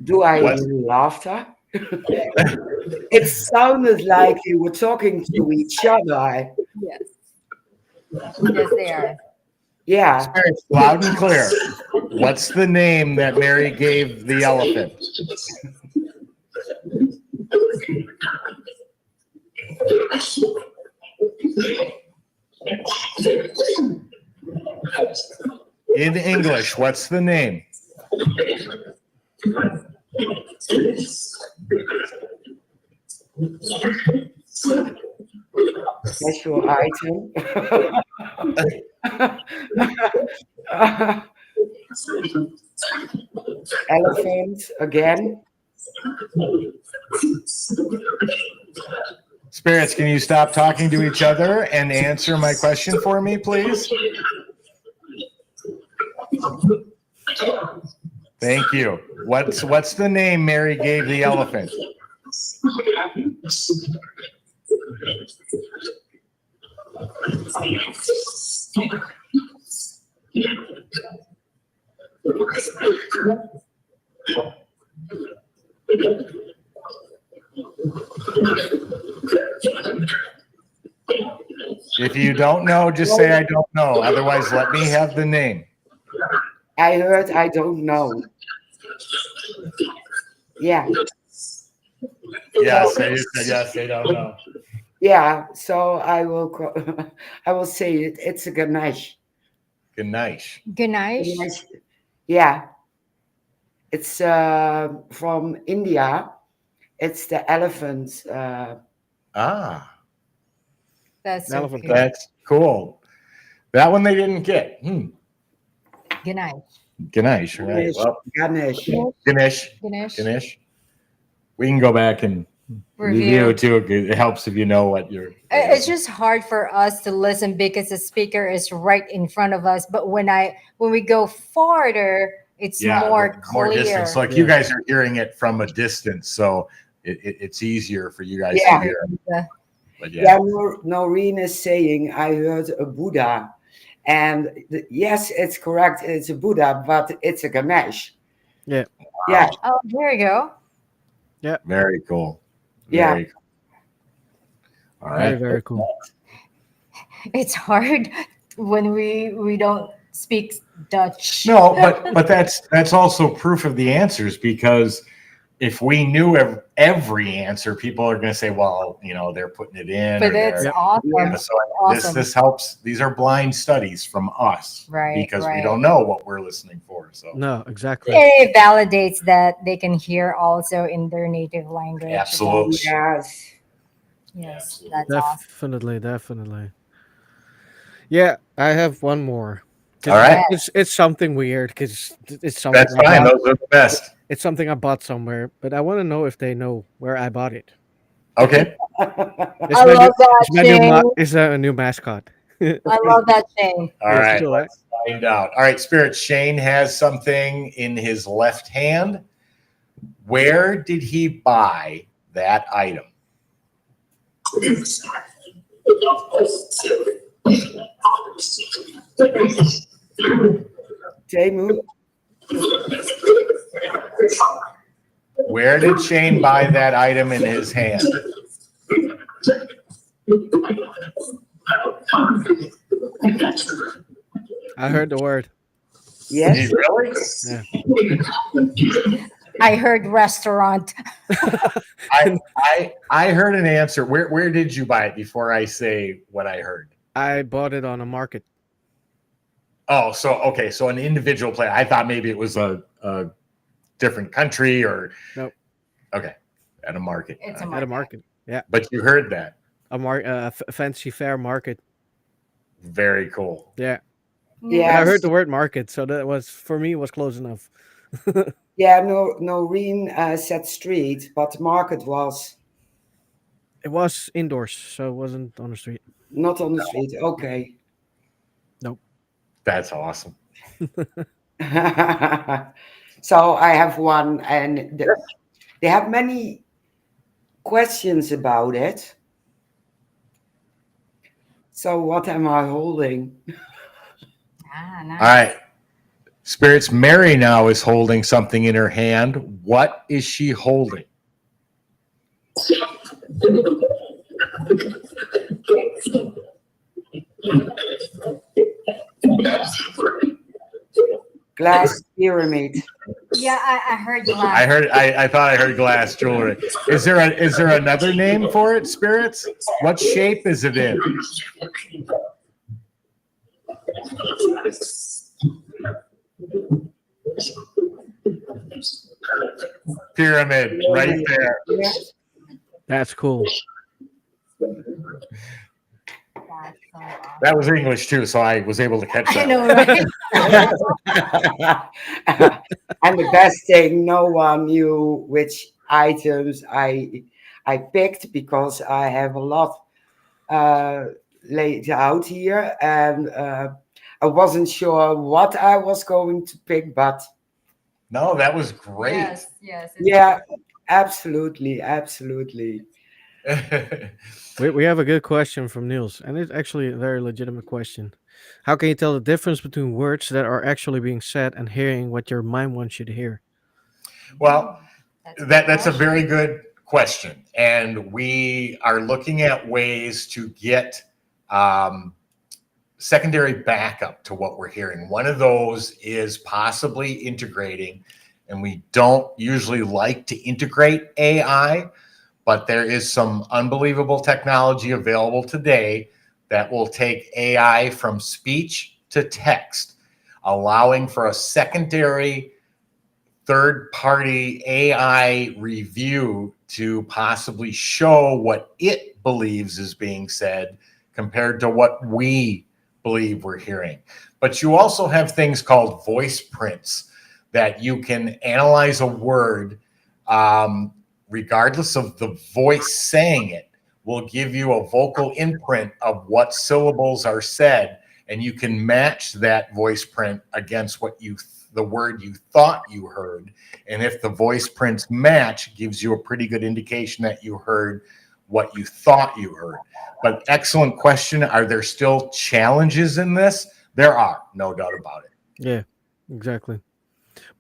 Do I What? hear laughter? It sounded like you were talking to each other. Yes. Yes, they are. Yeah. Spirits, loud and clear. What's the name that Mary gave the elephant? In English, what's the name? Special item. Elephant again. Spirits, can you stop talking to each other and answer my question for me, please? Thank you. What's the name Mary gave the elephant? If you don't know, just say I don't know. Otherwise, let me have the name. I heard I don't know. Yeah. Yes, they don't know. Yeah. So I will I will say it. It's a Ganesh. Ganesh. Ganesh. Yeah. It's from India. It's the elephant. Ah, That's so Elephant cute. that's cool. That one they didn't get. Ganesh. Ganesh, right? Well, Ganesh. Ganesh. Ganesh. Ganesh. We can go back and review too. It helps if you know what you're. It's just hard for us to listen because the speaker is right in front of us. But when we go farther, it's more more clear. distance. Like you guys are hearing it from a distance, so it's easier for you guys Yeah. to hear. But Yeah, Noreen is saying I heard a Buddha. And yes, it's correct. It's a Buddha, but it's a Ganesh. Yeah. Yeah. Oh, there we go. Very cool. Yeah. Very cool. All Very, right. very cool. It's hard when we don't speak Dutch. No, but that's also proof of the answers, because if we knew every answer, people are going to say, well, they're putting it in. But it's awesome. So Awesome. this helps. These are blind studies from us, Right, because we right. don't know what we're listening for. So No, exactly. It validates that they can hear also in their native language. Absolutely. Yes. Yes, Absolutely. that's awesome. Definitely. Yeah, I have one more. All right. It's something weird because it's something That's fine. Those are the best. it's something I bought somewhere, but I want to know if they know where I bought it. Okay. It's I my love new, that, it's my Shane. it's a new mascot. I love that, Shane. All Yes, right. cool, right? Let's find out. All right, Spirit. Shane has something in his left hand. Where did he buy that item? Temu, Where did Shane buy that item in his hand? I heard the word. yes. Really? Yeah. I heard restaurant. I heard an answer. Where did you buy it before I say what I heard? I bought it on a market. Oh, so okay, so an individual player. I thought maybe it was a different country or Nope. Okay, at a market. It's a At a market. market. Yeah. But you heard that. A fancy fair market. Very cool. Yeah. Yeah. And I heard Yes. the word market, so that was for me was close enough. Yeah, Noreen said street, but the market was It was indoors, so it wasn't on the street. not on the street. Okay. Nope. That's awesome. So I have one, and they have many questions about it. So what am I holding? Ah, nice. All right. Spirits, Mary now is holding something in her hand. What is she holding? Glass pyramid. Yeah, I heard glass. I thought I heard glass jewelry. Is there another name for it, Spirits? What shape is it in? Pyramid, right there. Yeah. That's cool. That's so awesome. That was English too, so I was able to catch that. I know, right? And the best thing, no one knew which items I picked because I have a lot laid out here, and I wasn't sure what I was going to pick, but No, that was great. Yes, yes. yeah, absolutely, absolutely. We have a good question from Niels, and it's actually a very legitimate question. How can you tell the difference between words that are actually being said and hearing what your mind wants you to hear? Well, That's a good that's a question. very good question, and we are looking at ways to get secondary backup to what we're hearing. One of those is possibly integrating, and we don't usually like to integrate AI, but there is some unbelievable technology available today that will take AI from speech to text, allowing for a secondary third-party AI review to possibly show what it believes is being said compared to what we believe we're hearing. But you also have things called voice prints that you can analyze a word regardless of the voice saying it, will give you a vocal imprint of what syllables are said, and you can match that voice print against what the word you thought you heard. And if the voice prints match, gives you a pretty good indication that you heard what you thought you heard. But excellent question. Are there still challenges in this? There are, no doubt about it. Yeah, exactly.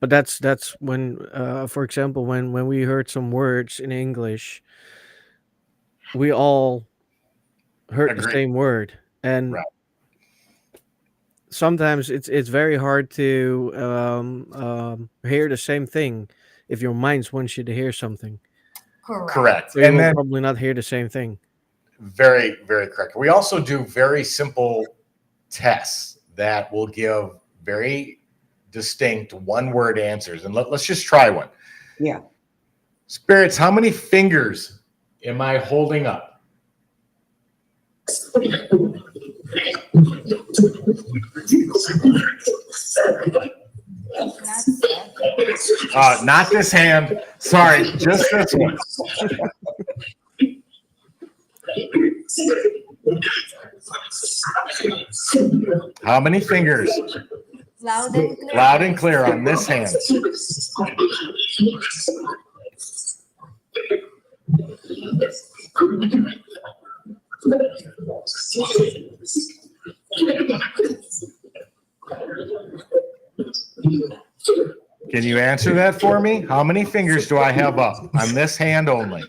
But that's when, for example, when we heard some words in English, we all heard the Agreed. same word, and Right. sometimes it's very hard to hear the same thing if your mind wants you to hear something. Correct. So you And will then probably not hear the same thing. very, very correct. We also do very simple tests that will give very distinct one-word answers. And let's just try one. Yeah. Spirits, how many fingers am I holding up? Not this hand. Sorry, just this one. How many fingers? Loud and clear. Loud and clear on this hand. Can you answer that for me? How many fingers do I have up on this hand only?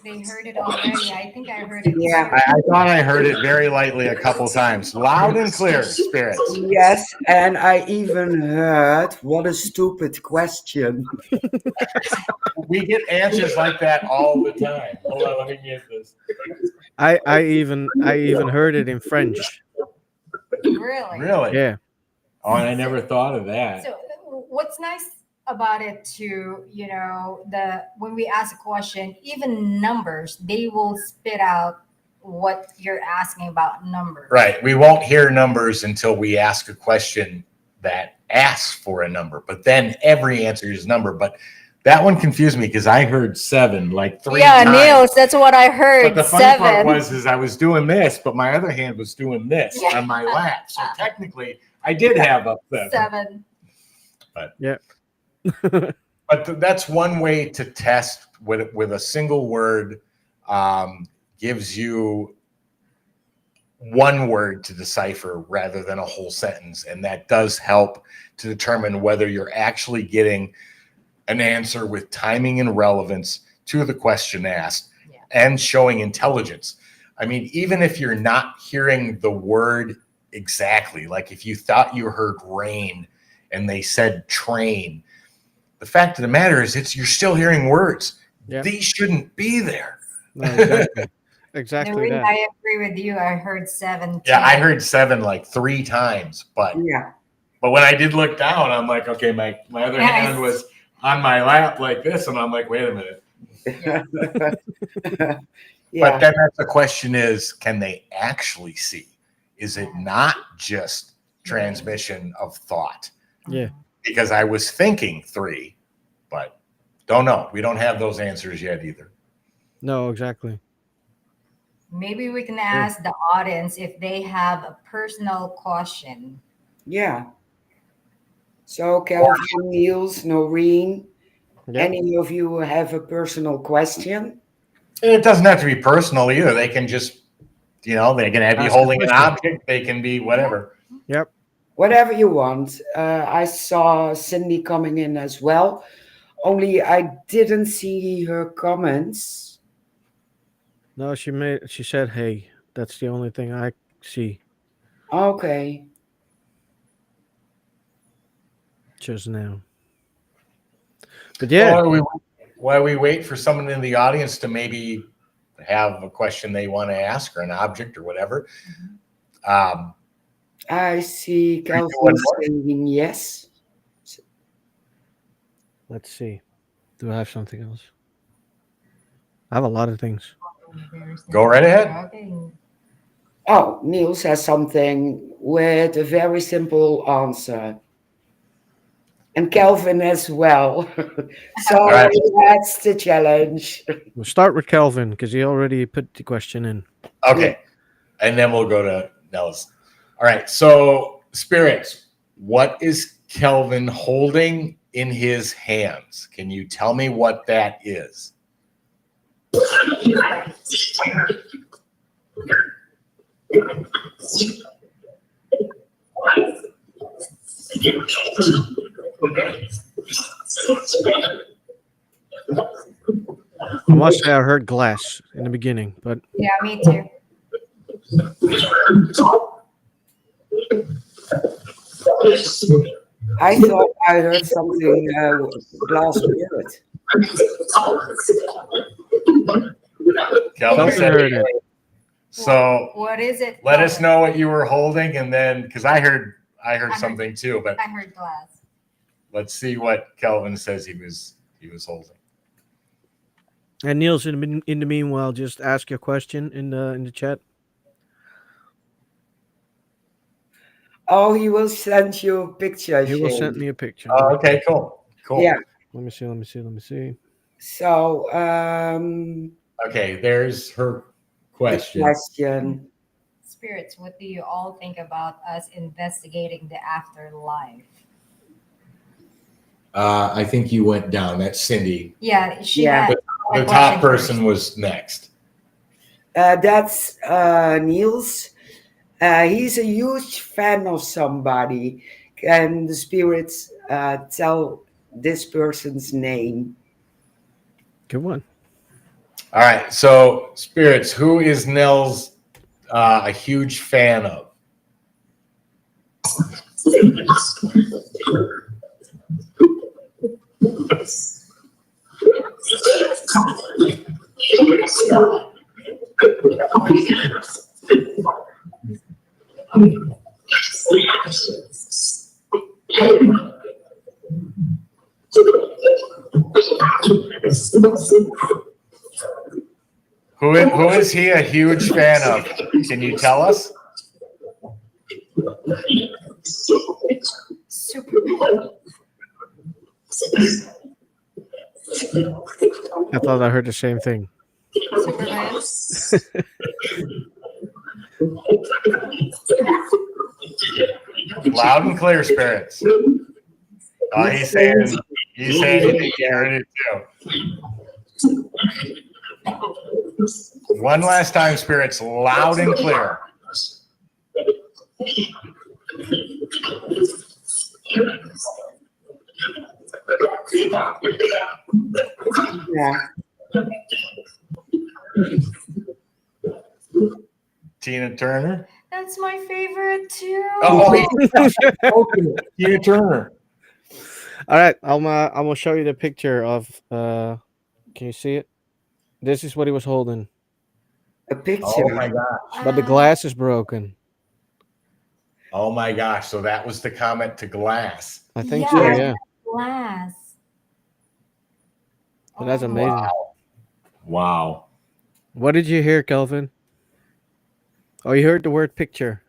They heard it already. I think I heard it. Yeah. I thought I heard it very lightly a couple times. Loud and clear, spirits. Yes, and I even heard, what a stupid question. We get answers like that all the time. Hold on, let me get this. I even heard it in French. Really? Really? Yeah. Oh, and I never thought of that. So what's nice about it too, when we ask a question, even numbers, they will spit out what you're asking about numbers. Right. We won't hear numbers until we ask a question that asks for a number, but then every answer is number. But that one confused me because I heard 7 like 3 times. Niels, that's what I heard. But the funny part was I was doing this, but my other hand was doing this on my lap. So technically, I did have up 7. 7. But that's one way to test with a single word. Gives you one word to decipher rather than a whole sentence, and that does help to determine whether you're actually getting an answer with timing and relevance to the question asked and showing intelligence. I mean, even if you're not hearing the word exactly, like if you thought you heard rain and they said train, the fact of the matter is you're still hearing words. Yeah. These shouldn't be there. No, exactly. Exactly Noreen, that. I agree with you. I heard 7 too. Yeah, I heard 7 like 3 times, but when I did look down, I'm like, okay, my other hand was on my lap like this, and I'm like, wait a minute. But then the question is, can they actually see? Is it not just transmission of thought? Yeah. Because I was thinking 3, but don't know. We don't have those answers yet either. No, exactly. Maybe we can ask the audience if they have a personal question. Yeah. So, Kelvin, Niels, Noreen, any of you have a personal question? It doesn't have to be personal either. They can just, they can have you holding an object. They can be whatever. Yep. Whatever you want. I saw Cindy coming in as well. Only I didn't see her comments. No, she said, hey. That's the only thing I see. Okay. Just now. But yeah. While we wait for someone in the audience to maybe have a question they want to ask or an object or whatever. I see Kelvin saying yes. Let's see. Do I have something else? I have a lot of things. Go right ahead. Oh, Niels has something with a very simple answer. And Kelvin as well. So that's the challenge. We'll start with Kelvin because he already put the question in. Okay. And then we'll go to Nels. All right. So, spirits, what is Kelvin holding in his hands? Can you tell me what that is? I must say I heard glass in the beginning, but yeah, me too. I thought I heard something glass spirit. Kelvin said heard it. So what is it? Let us know what you were holding, and then because I heard something too, but I heard glass. let's see what Kelvin says he was holding. And Niels, in the meanwhile, just ask your question in the chat. Oh, he will send you a picture, He will send Shane. me a picture. Okay, cool. Yeah. Let me see. Let me see. Let me see. So, Okay, there's her the question. question. Spirits, what do you all think about us investigating the afterlife? I think you went down. That's Cindy. Yeah, she Yeah. had a The question top person first. was next. That's Niels. He's a huge fan of somebody. Can the spirits tell this person's name? Good one. All right, so spirits, who is Nels a huge fan of? Who is he a huge fan of? Can you tell us? Superman. I thought I heard the same thing. Superman. Loud and clear, spirits. Oh, he's saying he heard it too. One last time, spirits, loud and clear. Yeah. Tina Turner. That's my favorite too. Oh, Tina Turner. All right, I'm gonna show you the picture of. Can you see it? This is what he was holding, A picture. Oh my gosh. but the glass is broken. Oh my gosh. So that was the comment to Glass. I think Yeah, so. I Yeah, glass. but that's Oh, amazing. Wow. What did you hear, Kelvin? Oh, you heard the word picture.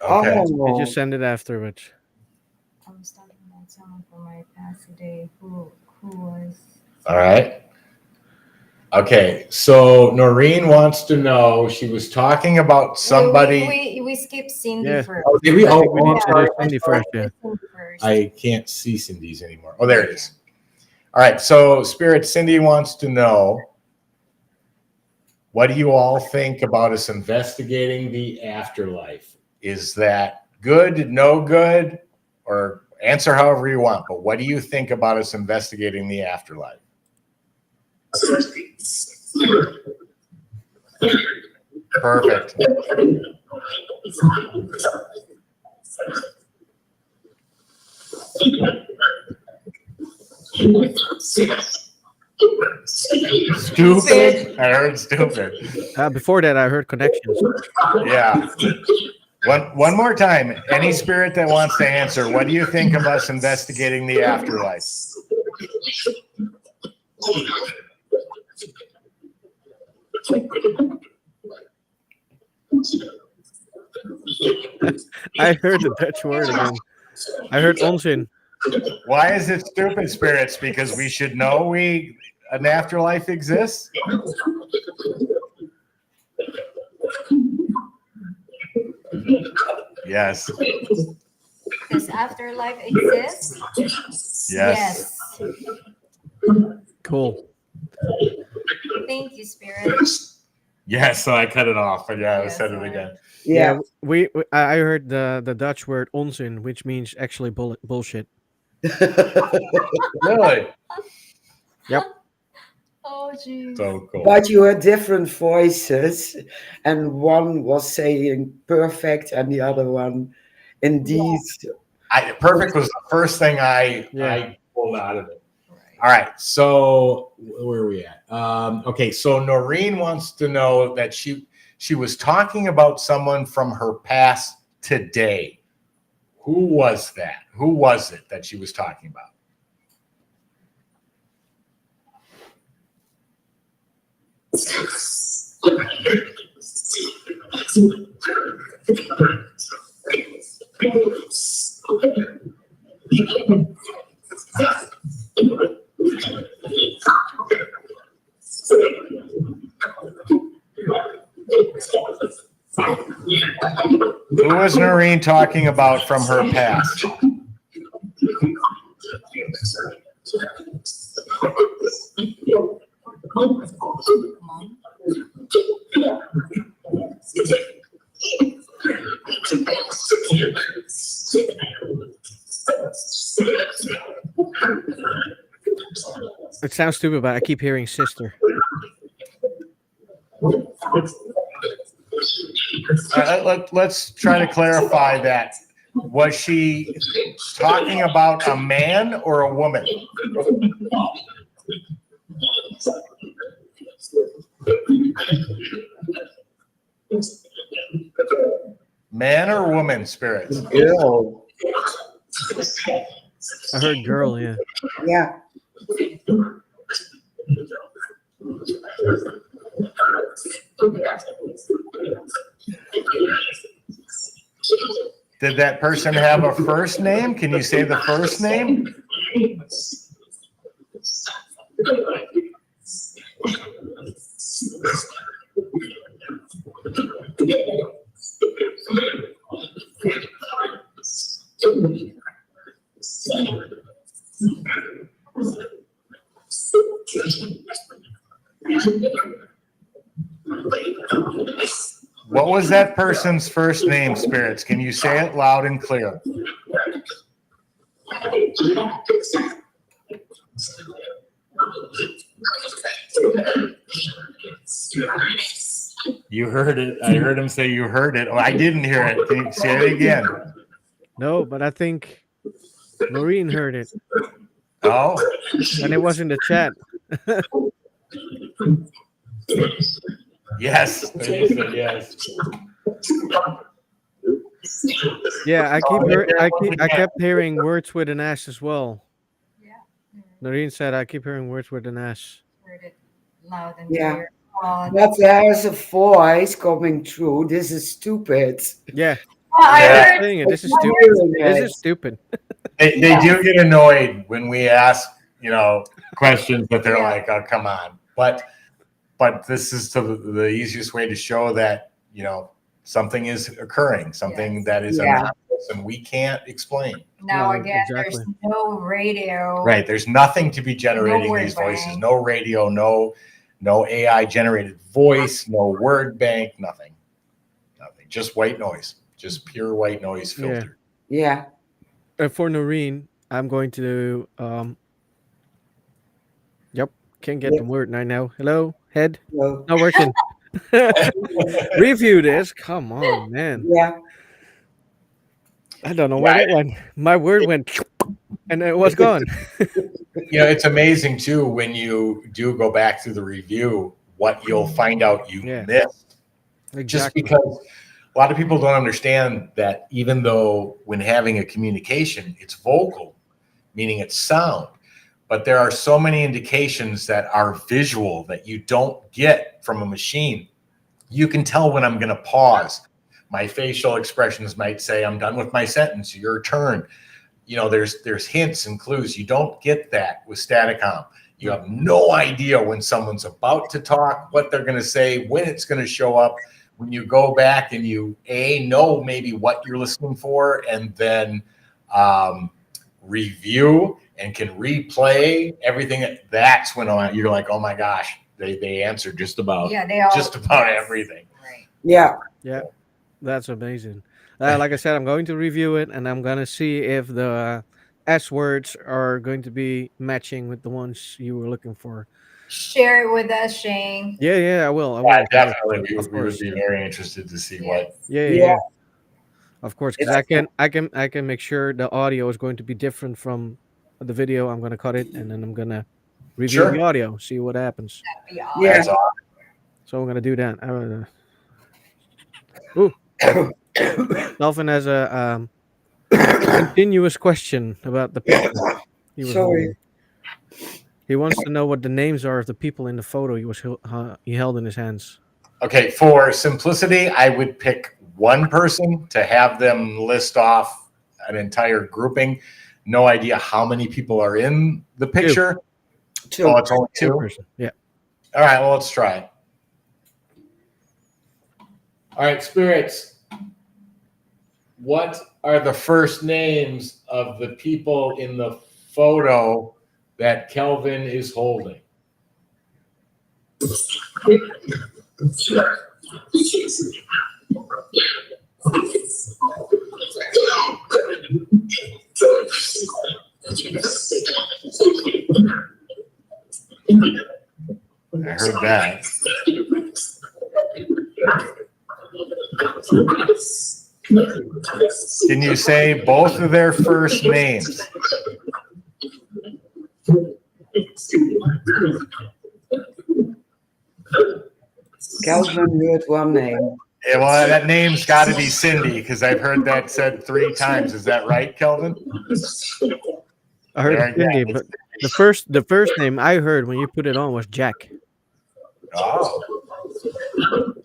Okay. You Oh, just send it afterwards. I was talking about someone from my past today who was. All right. Okay. So Noreen wants to know, she was talking about somebody. We skipped Cindy Yeah. first. Oh, did we? I think we Oh, need I'm to sorry. do Cindy first. Yeah. Cindy first. I can't see Cindy's anymore. Oh, there it is. All right. So Spirit, Cindy wants to know, what do you all think about us investigating the afterlife? Is that good, no good, or answer however you want? But what do you think about us investigating the afterlife? Perfect. Stupid. I heard stupid. Before that, I heard connections. Yeah. One more time. Any spirit that wants to answer, what do you think of us investigating the afterlife? I heard the Dutch word again. I heard onzin. Why is it stupid, spirits? Because we should know an afterlife exists? Yes. Does afterlife exist? Yes. Cool. Thank you, Spirit. Yes, so I cut it off, but yeah, I Yes, said it sorry. again. yeah. I heard the Dutch word onzin, which means actually bullshit. Really? Yep. Oh, geez. So cool. But you heard different voices, and one was saying perfect, and the other one, indeed. Perfect was the first thing I pulled out of it. All right, so where are we at? Okay, so Noreen wants to know that she was talking about someone from her past today. Who was that? Who was it that she was talking about? Who was Noreen talking about from her past? Mom. It sounds stupid, but I keep hearing sister. Let's try to clarify that. Was she talking about a man or a woman? Man or woman spirits? Girl. I heard girl, yeah. Yeah. Did that person have a first name? Can you say the first name? What was that person's first name, spirits? Can you say it loud and clear? You heard it. I heard him say you heard it. Oh, I didn't hear it. Can you say it again? No, but I think Noreen heard it, Oh, and it was in the chat. yes. They said yes. Yeah, I kept hearing words with an S as well. Yeah. Noreen said I keep hearing words with an S. Heard it loud and Yeah. clear. Oh, But there's a voice coming through. This is stupid. Yeah, I Yeah. heard. saying it. This is I'm stupid. hearing This it. is stupid. They do get annoyed when we ask, questions that they're Yeah. like, "Oh, come on." But this is the easiest way to show that, something is occurring, something Yes. that is Yeah. anomalous and we can't explain. Now No, again, exactly. there's no radio. Right. There's nothing to be generating word these voices. bank. No radio, no AI generated voice, no word bank, nothing. Nothing. Just white noise. Just pure white noise Yeah. filter. Yeah. For Noreen, I'm going to Yep, can't get Yeah. the word right now. Hello, head, So, not working. Review this. Come on, man. yeah. I don't know where that went. My word went, and it was gone. It's amazing too when you do go back through the review, what you'll find out you Yeah. missed. Just Exactly. because a lot of people don't understand that even though when having a communication, it's vocal, meaning it's sound, but there are so many indications that are visual that you don't get from a machine. You can tell when I'm going to pause. My facial expressions might say, I'm done with my sentence, your turn. There's hints and clues. You don't get that with staticom. You have no idea when someone's about to talk, what they're going to say, when it's going to show up. When you go back and you know maybe what you're listening for, and then review and can replay everything, that's when you're like, oh my gosh, they answered just about Yes. everything. Right. Yeah. Yeah, that's amazing. Like I said, I'm going to review it, and I'm gonna see if the S words are going to be matching with the ones you were looking for. Share it with us, Shane. Yeah, I will. Yeah, definitely. Of We would course. be very interested to see what. Yeah. Yeah. Of course, because I can make sure the audio is going to be different from the video. I'm gonna cut it, and then I'm gonna review Sure. the audio, see what happens. That'd be awesome. Yeah. That's awesome. So I'm gonna do that. Dolphin has a continuous question about the picture. He was Sorry. holding. He wants to know what the names are of the people in the photo he held in his hands. Okay, for simplicity, I would pick one person to have them list off an entire grouping. No idea how many people are in the picture. Two. Oh, it's only two? Person. Yeah. All right, well, let's try it. All right, spirits. What are the first names of the people in the photo that Kelvin is holding? I heard that. Can you say both of their first names? Calvin heard one name. Yeah, well, that name's got to be Cindy because I've heard that said 3 times. Is that right, Kelvin? I heard Very Cindy, good. but the first name I heard when you put it on was Jack. Oh.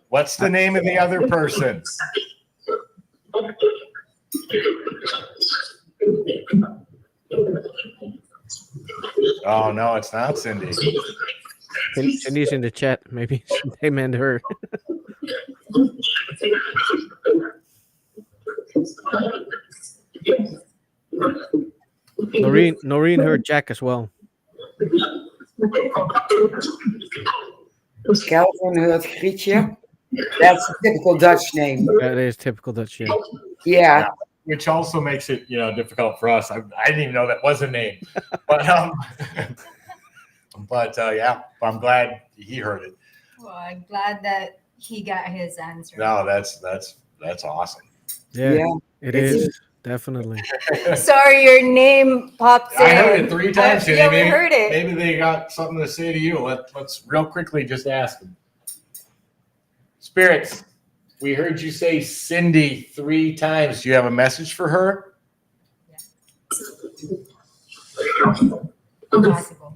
What's the name of the other person? Oh, no, it's not Cindy. Cindy's in the chat. Maybe they meant her. Noreen heard Jack as well. Calvin heard Grietje. That's a typical Dutch name. That is typical Dutch. Yeah. Yeah. Which also makes it, difficult for us. I didn't even know that was a name, but yeah, I'm glad he heard it. Well, I'm glad that he got his answer. No, that's awesome. Yeah, Yeah. it is definitely. Sorry, your name popped in. I heard it 3 times. Yeah, we maybe, heard it. Maybe they got something to say to you. Let's real quickly just ask them. Spirits, we heard you say Cindy 3 times. Do you have a message for her? Impossible.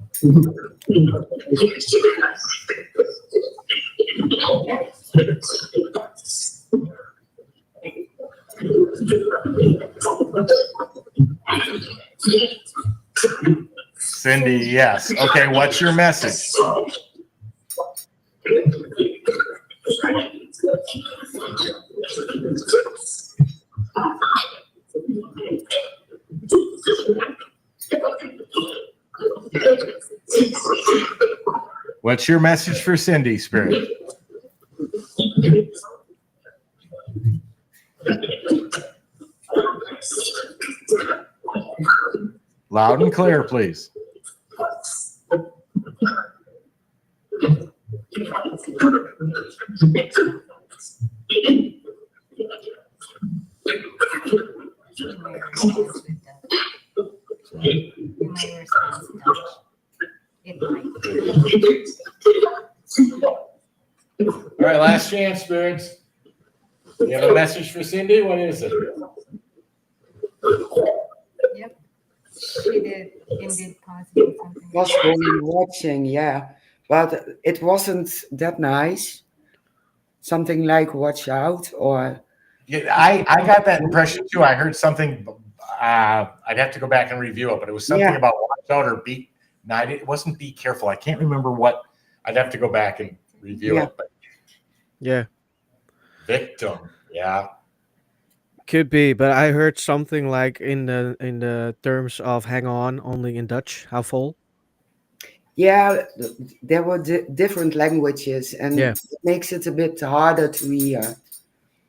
Cindy, yes. Okay, what's your message? What's your message for Cindy, Spirit? Loud and clear, please. All right, last chance, spirits. You have a message for Cindy? What is it? Yep. She did indeed possibly something. Was going watching, yeah. But it wasn't that nice. Something like watch out or Yeah, I got that impression too. I heard something. I'd have to go back and review it, but it was something about watch out or be. No, it wasn't be careful. I can't remember what. I'd have to go back and review it. But Yeah, victim, yeah. could be, but I heard something like in the terms of hang on, only in Dutch. How full? yeah, there were different languages and Yeah. it makes it a bit harder to hear.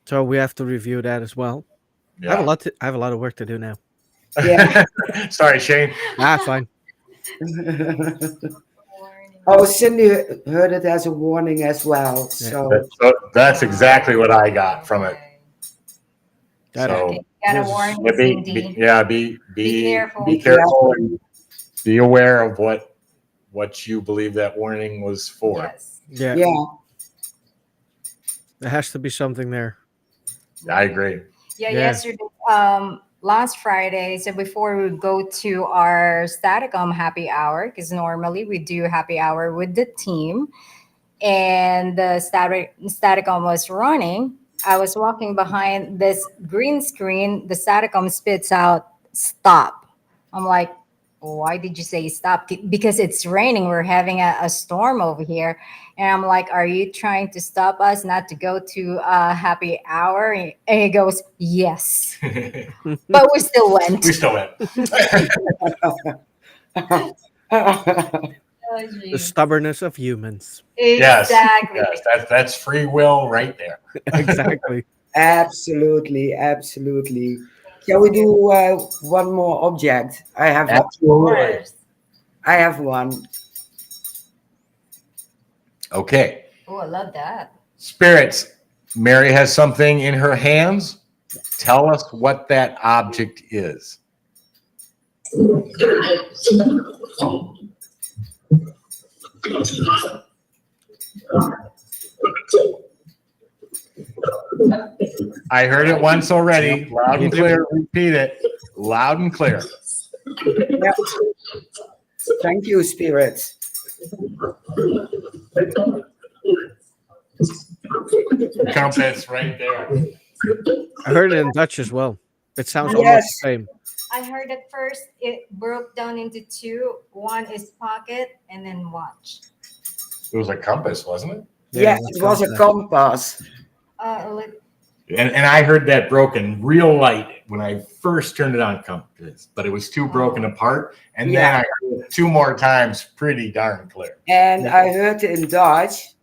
So we have to review that as well. I have a lot of work to do now. Yeah. Sorry, Shane. Fine. Oh, Cindy heard it as a warning as well. So That's exactly what I got from it. Got So Okay, gotta warn yeah, Cindy. be careful. Be careful and be aware of what you believe that warning was for. Yes. Yeah, yeah. there has to be something there. I agree. Yeah, Yeah. yesterday, last Friday, so before we go to our staticom happy hour, because normally we do happy hour with the team, and the staticom was running. I was walking behind this green screen. The staticom spits out stop. I'm like, why did you say stop? Because it's raining. We're having a storm over here. And I'm like, are you trying to stop us not to go to a happy hour? And he goes, yes. But we still went. We still went. Oh, The geez. stubbornness of humans. Exactly. Yes, that's free will right there. Exactly. Absolutely, absolutely. Shall we do one more object? Of Absolutely. course. I have one. Okay. Oh, I love that. Spirits, Mary has something in her hands. Tell us what that object is. I heard it once already. Loud and clear. Repeat it. Loud and clear. Yeah. Thank you, spirits. Compass right there. I heard it in Dutch as well. It sounds almost Yes. the same. I heard at first it broke down into two. One is pocket and then watch. It was a compass, wasn't it? Yeah, that's it was a compass. compass. Like, And I heard that broken real light when I first turned it on compass, but it was too broken apart. And then I heard it 2 more times pretty darn clear. And I heard in Dutch,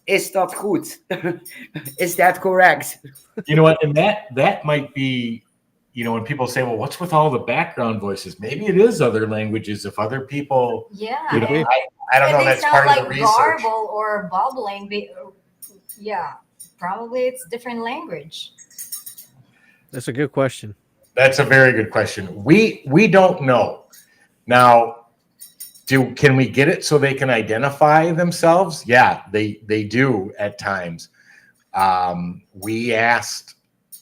is dat goed? Is that correct? You know what? And that might be, when people say, well, what's with all the background voices? Maybe it is other languages if other people, yeah. I don't And know. they That's sound part like of the research. garble or bubbling. Yeah, probably it's different language. That's a good question. That's a very good question. We don't know. Now, can we get it so they can identify themselves? Yeah, they do at times. We asked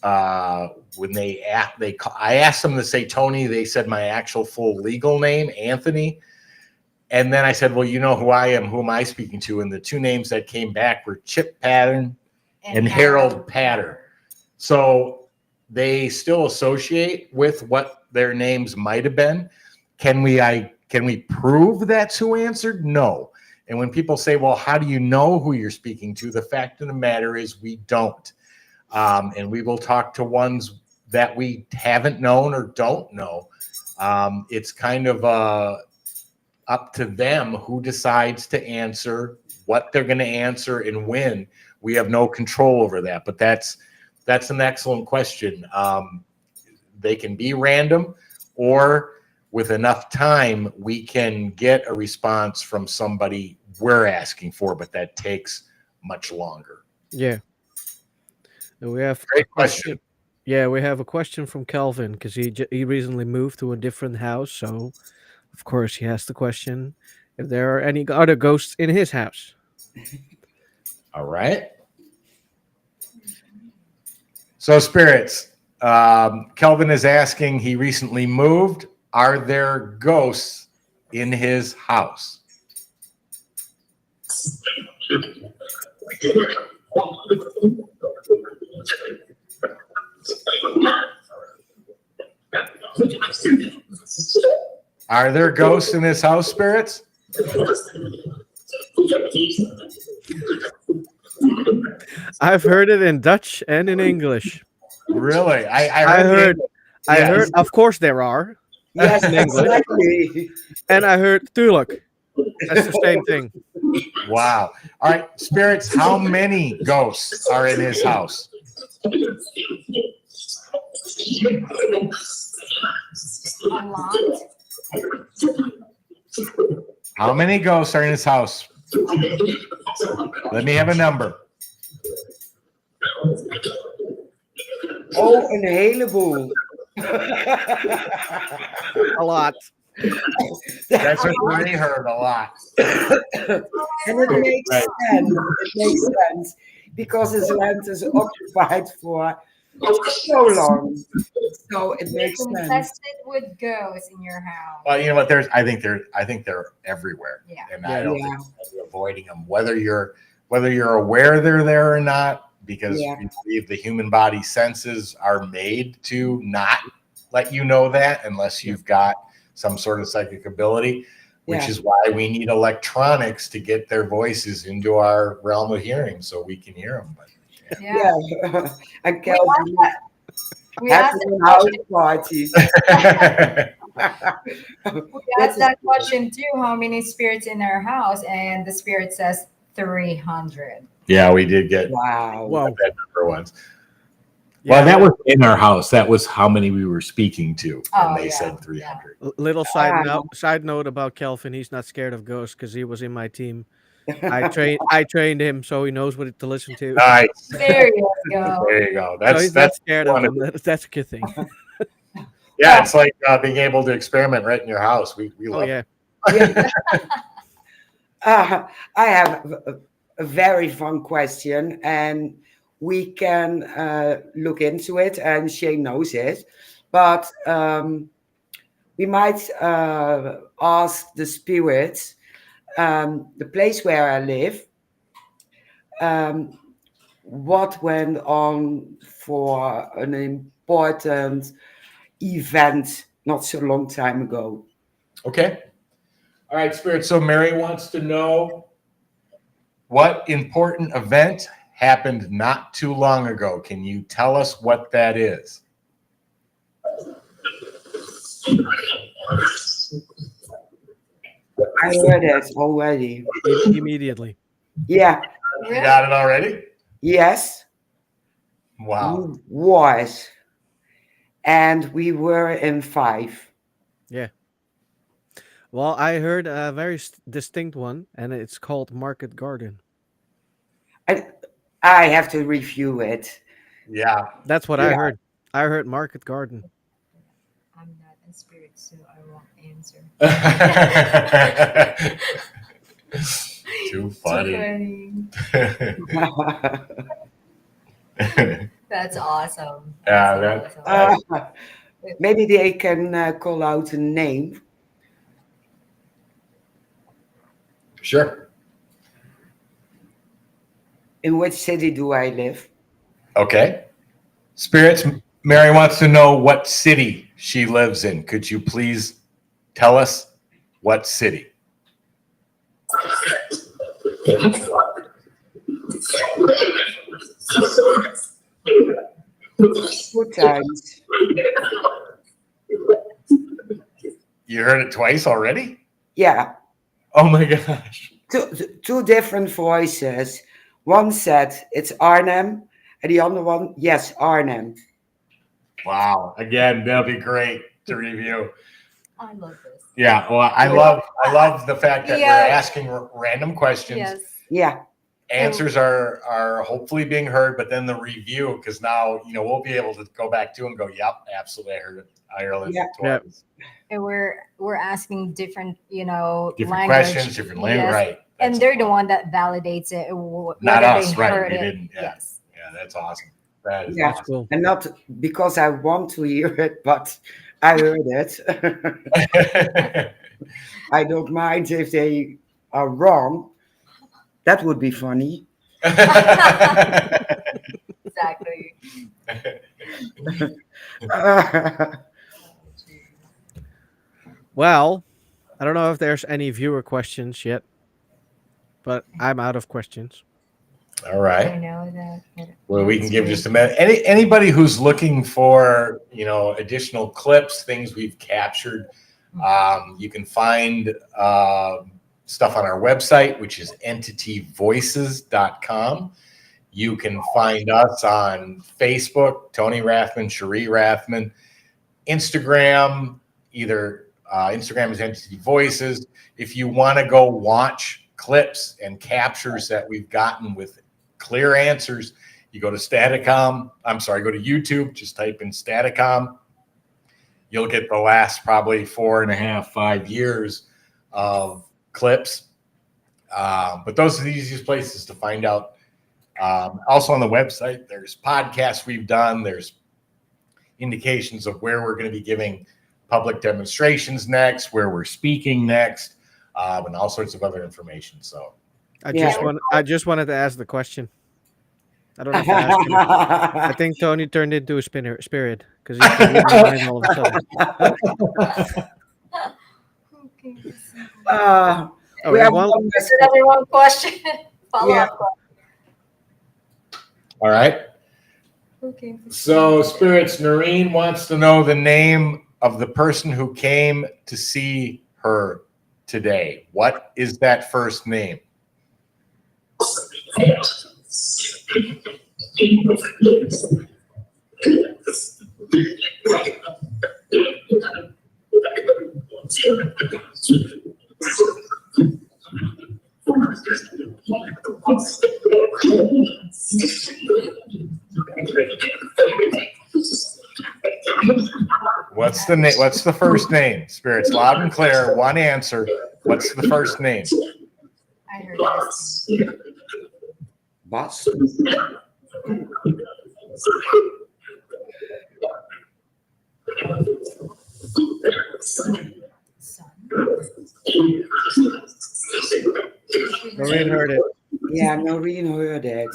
when I asked them to say Tony. They said my actual full legal name, Anthony. And then I said, well, you know who I am. Who am I speaking to? And the 2 names that came back were Chip Pattern and Harold Patter. So they still associate with what their names might have been. Can we prove that's who answered? No. And when people say, well, how do you know who you're speaking to? The fact of the matter is we don't. And we will talk to ones that we haven't known or don't know. It's kind of up to them who decides to answer, what they're going to answer, and when. We have no control over that. But that's an excellent question. They can be random, or with enough time, we can get a response from somebody we're asking for, but that takes much longer. Yeah. And we have Great question. Yeah, we have a question from Calvin because he recently moved to a different house, so of course he has the question if there are any other ghosts in his house. All right. So spirits, Kelvin is asking, he recently moved. Are there ghosts in his house? Are there ghosts in his house, spirits? I've heard it in Dutch and in English. Really? I heard. I Yes. heard. Of course, there are. Yes, In English. exactly. And I heard tuurlijk. That's the same thing. Wow. All right, spirits, how many ghosts are in his house? A lot. How many ghosts are in his house? Let me have a number. Oh, een heleboel. A lot. That's what we heard a lot. And it makes Right. sense. It makes sense because his land is occupied for so long. So it makes It's sense. infested with ghosts in your house. Well, you know what? I think they're everywhere. Yeah. And Yeah. I don't think you're avoiding them, whether you're aware they're there or not, because Yeah. we believe the human body senses are made to not let you know that unless you've got some sort of psychic ability, which Yeah. is why we need electronics to get their voices into our realm of hearing so we can hear them. But Yeah. Yeah. And We Kelvin We asked having that a house question. party. We That asked is that question too. How many spirits in our house? And the spirit says 300. yeah, we did get wow. Whoa. that number once. Yeah. Well, that was in our house. That was how many we were speaking to, and Oh, they yeah, said 300. Little Wow. side note about Kelvin. He's not scared of ghosts because he was in my team. I trained him so he knows what to listen to. Nice. There you go. There you go. So he's not That's scared of one them. That's a good thing. yeah. It's like being able to experiment right in your house. We Oh love yeah. Yeah. I have a very fun question, and we can look into it, and Shane knows it. But we might ask the spirits, the place where I live, um, what went on for an important event not so long time ago. Okay. All right, Spirit. So Mary wants to know what important event happened not too long ago. Can you tell us what that is? I heard it already. Immediately. Yeah. You got it already? Yes. Wow. Was. And we were in 5. Yeah. Well, I heard a very distinct one, and it's called Market Garden. I have to review it. Yeah. That's what I Yeah. heard. I heard Market Garden. I'm not a spirit, so I won't answer. Too funny. That's awesome. Yeah, That's that- awesome. Maybe they can call out a name. Sure. In which city do I live? Okay. Spirits, Mary wants to know what city she lives in. Could you please tell us what city? 2 times. You heard it twice already? Yeah. Oh my gosh. Two different voices. One said it's Arnhem, and the other one, yes, Arnhem. Wow. Again, that'll be great to review. I love this. Yeah. Well, I love the fact that Yeah. we're asking random questions. Yes. Yeah. Answers are hopefully being heard, but then the review, because now we'll be able to go back to and go, yep, absolutely, I heard it. I heard it Yeah. twice. And we're asking different, Different language. questions, different language, Yes. right? And That's they're the fun. one that validates it. Not whether us, they right? heard We it. didn't. Yeah. Yes. Yeah, that's awesome. That is Yeah. That's awesome. cool. And not because I want to hear it, but I heard it. I don't mind if they are wrong. That would be funny. Exactly. Well, I don't know if there's any viewer questions yet, but I'm out of questions. All I right. know that. Well, we can give just a minute. Anybody who's looking for additional clips, things we've captured, you can find stuff on our website, which is entityvoices.com. You can find us on Facebook, Tony Rathman, Cherie Rathman, Instagram, either Instagram is Entity Voices. If you want to go watch clips and captures that we've gotten with clear answers, you go to staticom. Go to YouTube, just type in staticom. You'll get the last probably 4.5, 5 years of clips. But those are the easiest places to find out Also on the website, there's podcasts we've done. There's indications of where we're going to be giving public demonstrations next, where we're speaking next, and all sorts of other information. So I Yeah. just wanted to ask the question. I don't know if I asked it. I think Tony turned into a spirit because he can read my mind all of a sudden. Okay. Uh, Oh, we and have one, one Is another one question? Follow Yeah. up question. all right. Okay. So spirits, Noreen wants to know the name of the person who came to see her today. What is that first name? What's the name? What's the first name? Spirits, loud and clear. One answer. What's the first name? I heard this. Bas. Son. Noreen heard it. Yeah, Noreen heard it.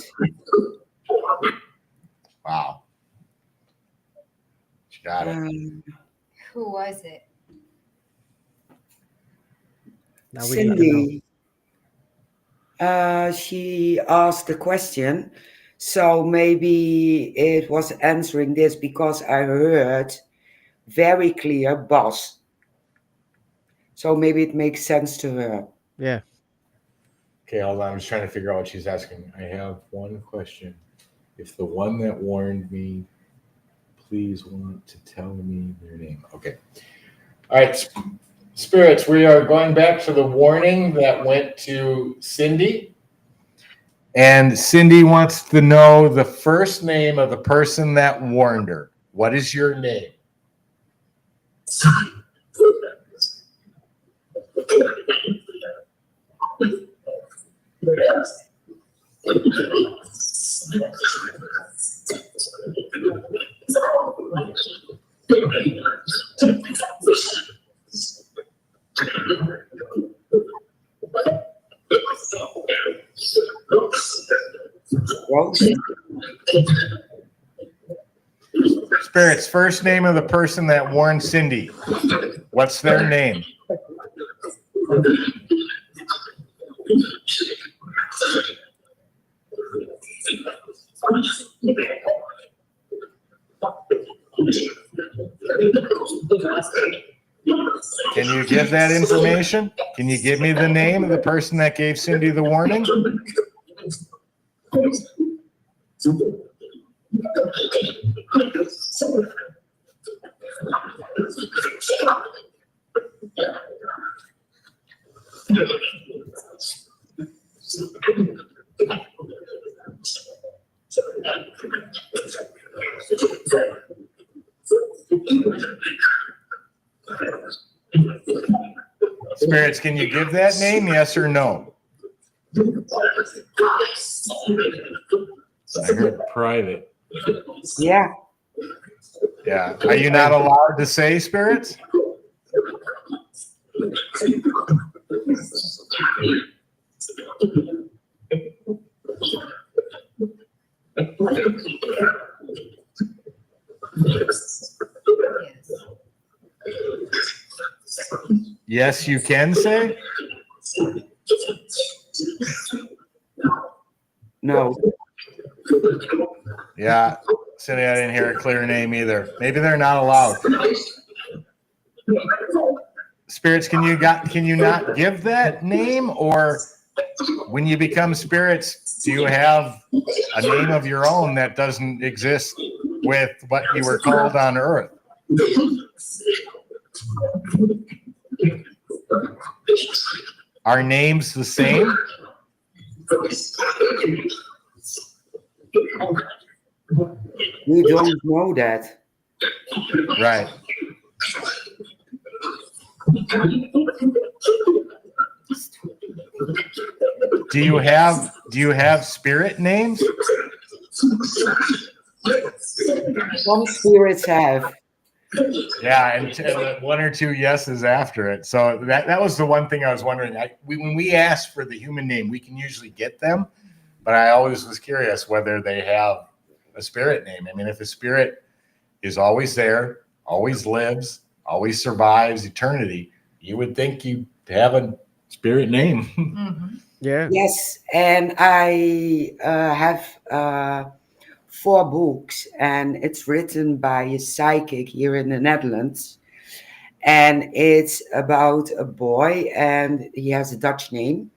Wow. She got it. Who was it? Now we need to know. Cindy. She asked the question, so maybe it was answering this because I heard very clear boss. So maybe it makes sense to her. Yeah. Okay, hold on. I'm just trying to figure out what she's asking. I have one question. If the one that warned me, please want to tell me their name. Okay. All right, spirits, we are going back to the warning that went to Cindy. And Cindy wants to know the first name of the person that warned her. What is your name? Well, Spirits, first name of the person that warned Cindy. What's their name? Can you give that information? Can you give me the name of the person that gave Cindy the warning? Spirits, can you give that name? Yes or no? I heard private. yeah. Yeah. Are you not allowed to say, spirits? Yes, you can say. No. Yeah, Cindy, I didn't hear a clear name either. Maybe they're not allowed. Spirits, can you not give that name, or when you become spirits, do you have a name of your own that doesn't exist with what you were called on Earth? Are names the same? We don't know that. Right. Do you have Do you have spirit names? Some spirits have. Yeah, and one or two yeses after it. So that was the one thing I was wondering. When we ask for the human name, we can usually get them, but I always was curious whether they have a spirit name. I mean, if a spirit is always there, always lives, always survives eternity, you would think you'd have a spirit name. Mm-hmm. Yeah. Yes, and I have 4 books, and it's written by a psychic here in the Netherlands. And it's about a boy, and he has a Dutch name,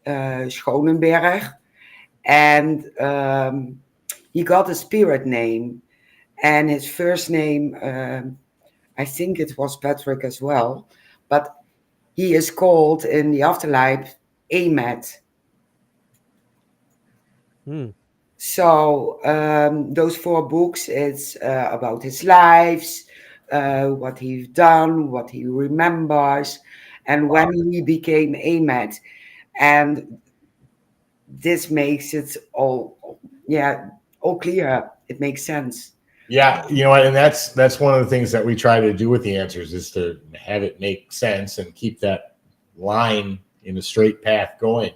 Schonenberg. And he got a spirit name, and his first name, I think it was Patrick as well, but he is called in the afterlife Ahmed. Hmm. So those 4 books, it's about his lives, what he's done, what he remembers, and when he became Ahmed. And this makes it all, all clear. It makes sense. Yeah, you know what, and that's one of the things that we try to do with the answers is to have it make sense and keep that line in a straight path going.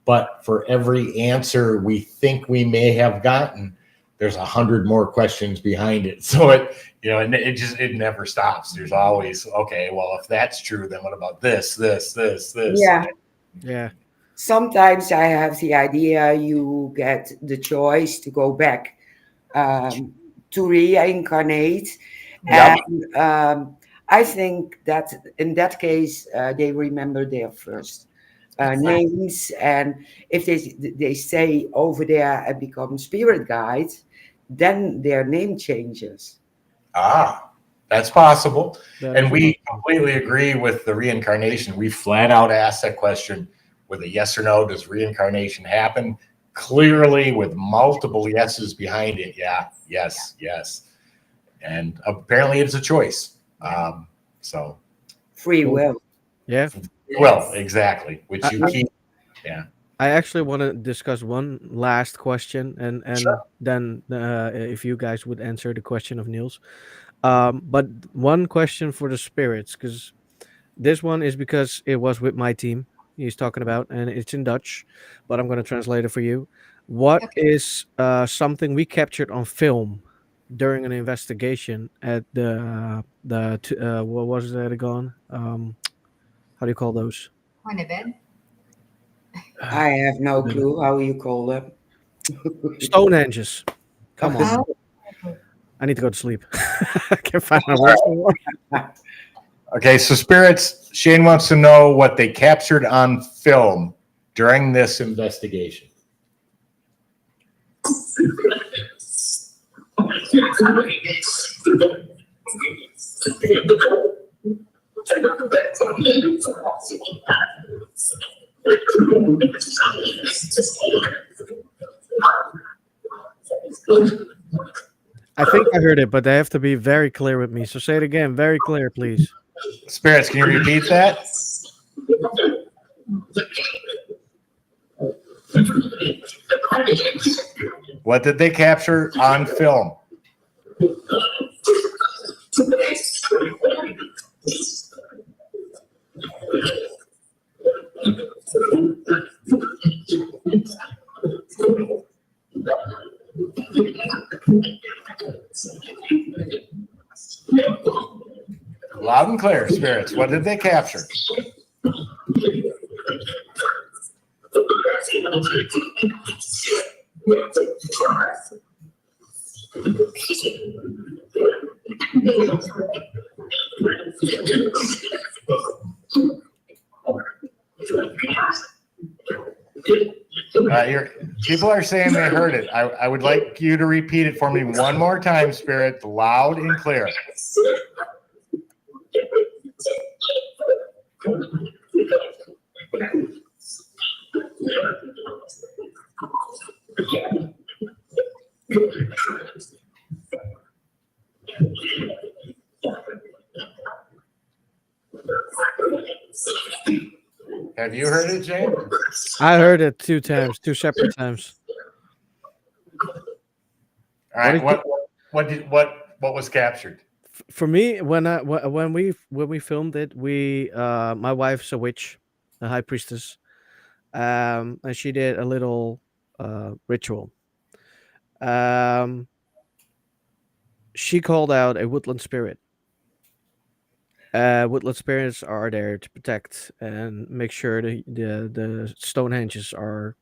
But for every answer we think we may have gotten, there's 100 more questions behind it. So it never stops. There's always, okay, well, if that's true, then what about this? Yeah. Yeah. Sometimes I have the idea you get the choice to go back to reincarnate. Yep. And I think that in that case, they remember their first names. And if they stay over there and become spirit guides, then their name changes. That's possible. That And is we possible. completely agree with the reincarnation. We flat out ask that question with a yes or no. Does reincarnation happen? Clearly, with multiple yeses behind it. Yeah, yes. And apparently it's a choice. So, Free Cool. will. Yeah. well, exactly. Which you I- keep. Yeah. I actually want to discuss one last question, and Sure. then if you guys would answer the question of Niels. But one question for the spirits, because this one is because it was with my team. He's talking about, and it's in Dutch, but I'm going to translate it for you. What Okay. is something we captured on film during an investigation at what was that again? How do you call those? On the bed. I have no The clue how you call them. Stonehenges. Come on, Oh, I need to go to sleep. I can't find my words anymore. Okay, so spirits, Shane wants to know what they captured on film during this investigation. I think I heard it, but they have to be very clear with me. So say it again, very clear, please. Spirits, can you repeat that? What did they capture on film? Loud and clear, spirits. What did they capture? People are saying they heard it. I would like you to repeat it for me one more time, Spirit, loud and clear. Have you heard it, James? I heard it 2 times, 2 separate times. All right. What What was captured? For me, when we filmed it, we my wife's a witch, a high priestess, and she did a little ritual. Um, she called out a woodland spirit. Woodland spirits are there to protect and make sure the Stonehenges are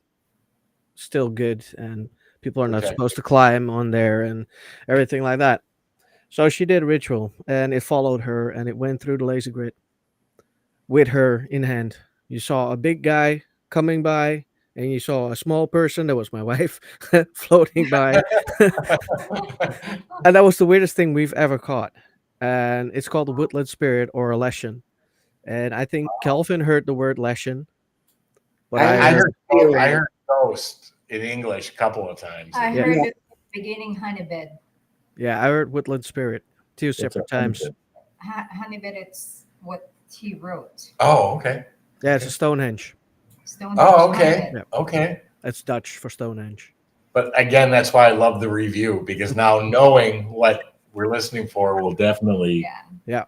still good and people are not Okay. supposed to climb on there and everything like that. So she did a ritual and it followed her and it went through the laser grid with her in hand. You saw a big guy coming by and you saw a small person, that was my wife, floating by. And that was the weirdest thing we've ever caught. And it's called a woodland spirit or a leshen. And I think Kelvin heard the word leshen, but I I I heard heard, heard I spirit. heard ghost in English a couple of times. I yeah, heard Yeah. it at the beginning honeybed. yeah, I heard woodland spirit 2 separate times. Honeybed, it's what he wrote. Oh, okay. Yeah, it's a Stonehenge. Stonehenge Oh, okay. honeybed. Yeah, Okay. that's Dutch for Stonehenge. But again, that's why I love the review, because now knowing what we're listening for will definitely. Yeah, Yeah,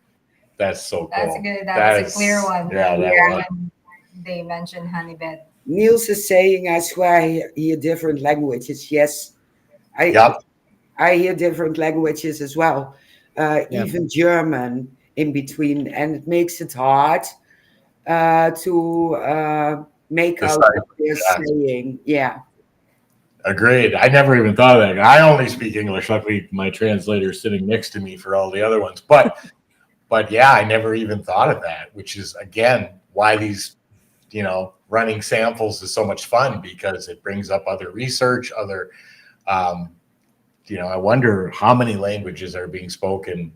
That's so cool. that's a good. That That was is- a clear one. Yeah, that Yeah. was. When they mentioned honeybed. Niels is saying, I swear I hear different languages. Yes, I Yep. I hear different languages as well, yeah, even German in between, and it makes it hard to make out Decipher, what they're yeah. saying. Yeah. Agreed. I never even thought of that. I only speak English. Luckily, my translator is sitting next to me for all the other ones. But yeah, I never even thought of that, which is again why these, running samples is so much fun, because it brings up other research, other, I wonder how many languages are being spoken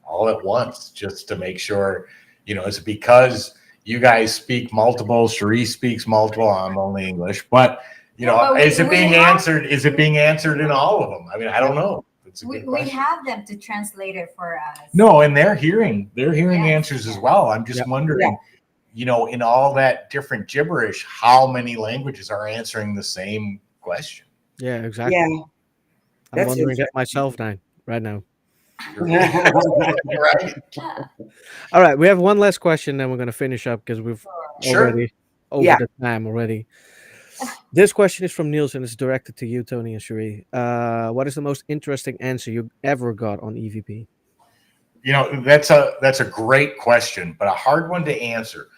all at once, just to make sure, is it because you guys speak multiple, Cherie speaks multiple, I'm only English, but But is it we being have- answered? Is it being answered in all of them? I mean, I don't know. It's a We, good we question. have them to translate it for us. No, and they're hearing Yes. answers as well. I'm just Yep. wondering, in all that different gibberish, how many languages are answering the same question? yeah, exactly. Yeah. I'm That's wondering it myself right now. Right? All right, we have one last question, then we're going to finish up because we've Sure. already over Yeah. the time already. This question is from Niels and it's directed to you, Tony and Cherie. What is the most interesting answer you ever got on EVP? That's a great question, but a hard one to answer,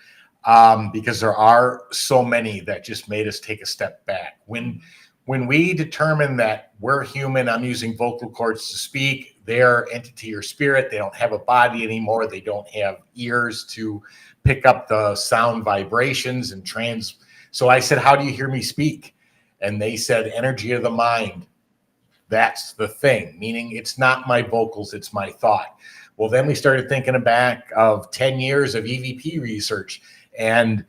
because there are so many that just made us take a step back. When we determine that we're human, I'm using vocal cords to speak, they're entity or spirit, they don't have a body anymore, they don't have ears to pick up the sound vibrations and So I said, how do you hear me speak? And they said, energy of the mind. That's the thing, meaning it's not my vocals, it's my thought. Well, then we started thinking back of 10 years of EVP research, and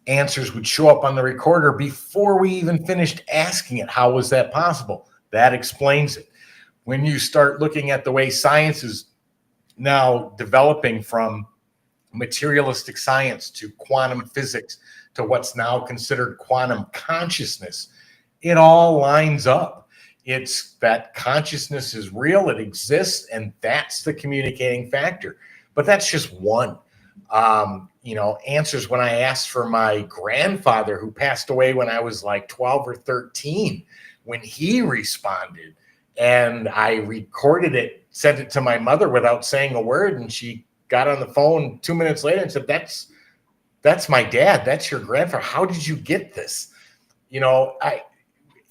answers would show up on the recorder before we even finished asking it. How was that possible? That explains it. When you start looking at the way science is now developing, from materialistic science to quantum physics to what's now considered quantum consciousness, it all lines up. It's that consciousness is real, it exists, and that's the communicating factor. But that's just one. Answers when I asked for my grandfather, who passed away when I was like 12 or 13, when he responded, and I recorded it, sent it to my mother without saying a word, and she got on the phone 2 minutes later and said, that's my dad, that's your grandfather, how did you get this?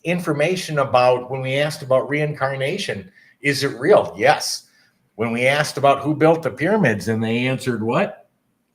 Information about, when we asked about reincarnation, is it real? Yes. When we asked about who built the pyramids, and they answered what?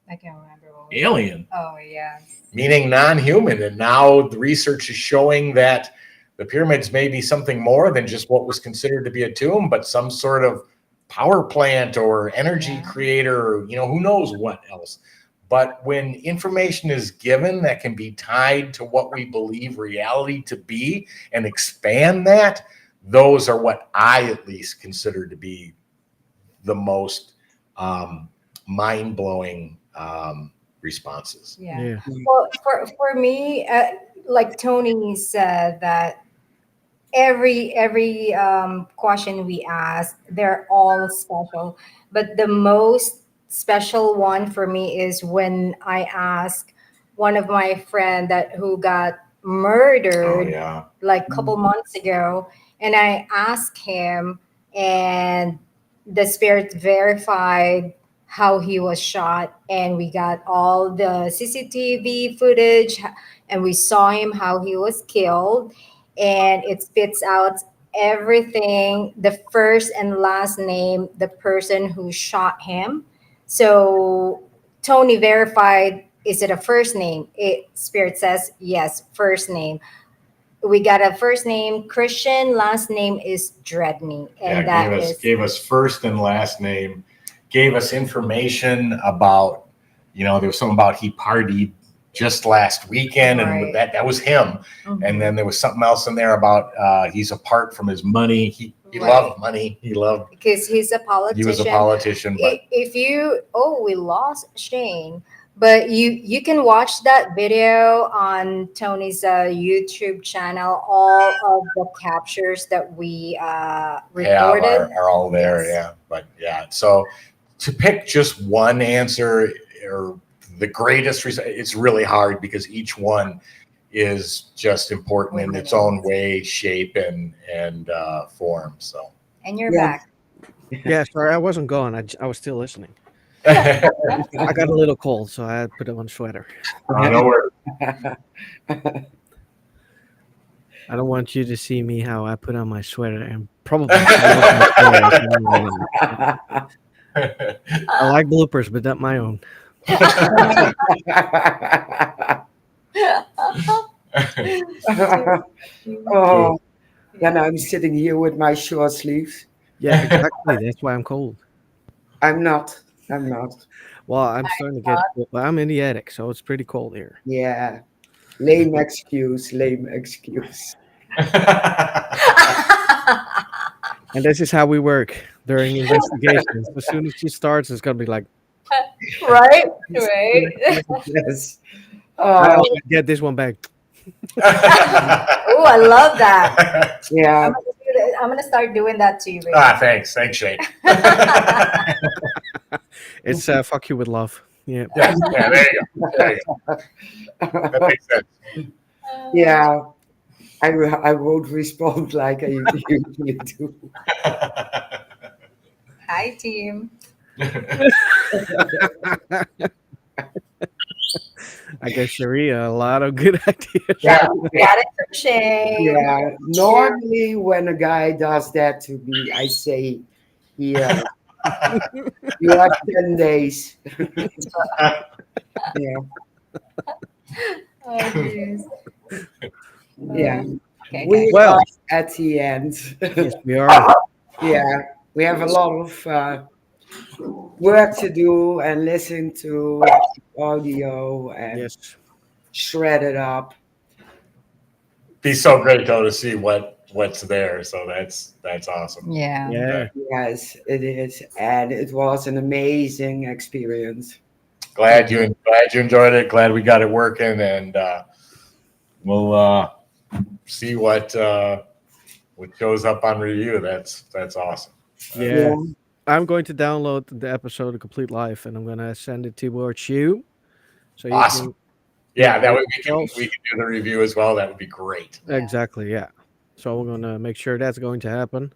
I can't remember what was Alien, Oh yeah. meaning non-human. And now the research is showing that the pyramids may be something more than just what was considered to be a tomb, but some sort of power plant or energy Yeah. creator, or, who knows what else. But when information is given that can be tied to what we believe reality to be and expand that, those are what I at least consider to be the most mind-blowing responses. Yeah. Yeah. Well, for me, like Tony said, that every question we ask, they're all special. But the most special one for me is when I ask one of my friend that who got Oh murdered yeah. like couple months ago, and I asked him, and the spirit verified how he was shot, and we got all the CCTV footage, and we saw him how he was killed, and it spits out everything, the first and last name, the person who shot him. So Tony verified, is it a first name? It spirit says yes, first name. We got a first name Christian, last name is Dredney, Yeah, and that is gave us first and last name, gave us information about, there was something about he partied just last weekend, and Right. that was him. Mhm. And then there was something else in there about he's apart from his money. He Right. loved money. Because he's a politician. He was a politician, but If you we lost Shane, but you can watch that video on Tony's YouTube channel. All of the captures that we recorded are all there. Yes. Yeah, but yeah. So to pick just one answer or the greatest, it's really hard because each one is just important in its own way, shape, and form. So. And you're Yeah. back. Yeah, sorry, I wasn't gone. I was still listening. I I got a little cold, so I had to put on a sweater. know where. I don't want you to see me how I put on my sweater and probably. I like bloopers, but not my own. Oh, then I'm sitting here with my short sleeves. Yeah, exactly. That's why I'm cold. I'm not. I'm not. Well, I'm starting to get. Well, I'm in the attic, so it's pretty cold here. Yeah. Lame excuse. Lame excuse. And this is how we work during investigations. As soon as she starts, it's gonna be like, Right? Right. Yes. I'll Oh, get this one back. Oh, I love that. yeah. I'm gonna start doing that too. Rick. Thanks, Shane. It's fuck you with love. Yeah. Yeah, there you go. That makes sense. Yeah. I won't respond like I usually do. Hi, team. I guess Cherie, a lot of good ideas. Yeah. Got it from Shane. Yeah. Normally, when a guy does that to me, I say, yeah, you have 10 days. Yeah. Oh, jeez. Yeah. Okay, We Well- are at the end. Yes, we are. Yeah. We have a lot of work to do and listen to audio and Yes. shred it up. Be so great though to see what's there. So that's awesome. Yeah. Yeah. Yes, it is. And it was an amazing experience. Glad you enjoyed it. Glad we got it working, and we'll see what shows up on review. That's awesome. Yeah. I'm going to download the episode of Complete Life, and I'm going to send it towards you. So you Awesome. can, Yeah, that way Else. we can do the review as well. That would be great. exactly, yeah. So we're going to make sure that's going to happen.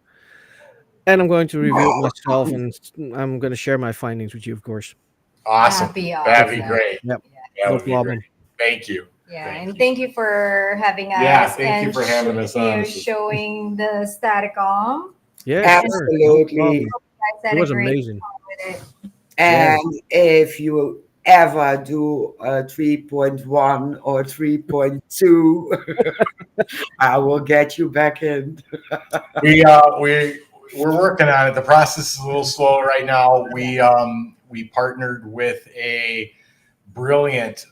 And I'm going to review it myself, and I'm going to share my findings with you, of course. Awesome. That'd be That'd be awesome. great. Yep. That No would be problem. great. Thank you. Yeah, Thank and you. thank you for having us. Yeah, thank you and for having us on. showing the staticom. Yeah, sure. No Absolutely. problem. Guys had It was a great amazing. time with it. And if you ever do a 3.1 or 3.2, I will get you back in. We're working on it. The process is a little slow right now. We partnered with a brilliant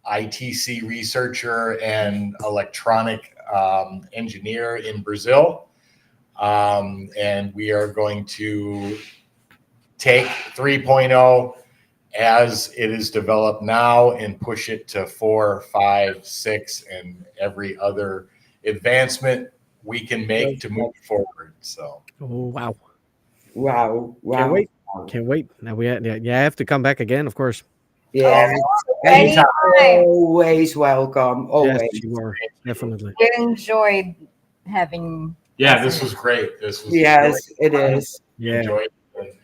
ITC researcher and electronic engineer in Brazil, and we are going to take 3.0 as it is developed now and push it to 4, 5, 6, and every other advancement we can make to move forward. So Oh wow. Wow, Can't wow. wait. Wow. Can't wait. Now yeah, I have to come back again, of course. Yes, and it's Anytime. always welcome. Yes, Always. you are. Definitely. We enjoyed having. yeah, this was great. This was really Yes, it fun. is. Yeah. Enjoyed it.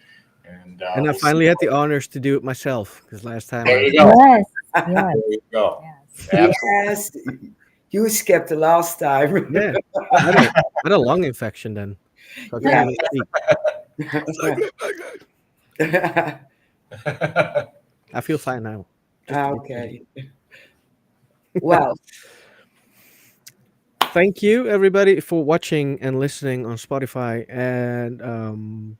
And And I we'll finally see. had the honors to do it myself because last time There I you go. Yes. Yes. There you go. Yes. Absolutely. Yes, you skipped the last time. yeah, I had a lung infection then. So I couldn't Yeah. even speak. I feel fine now. Just a bit Okay. Well, thank you everybody for watching and listening on Spotify. And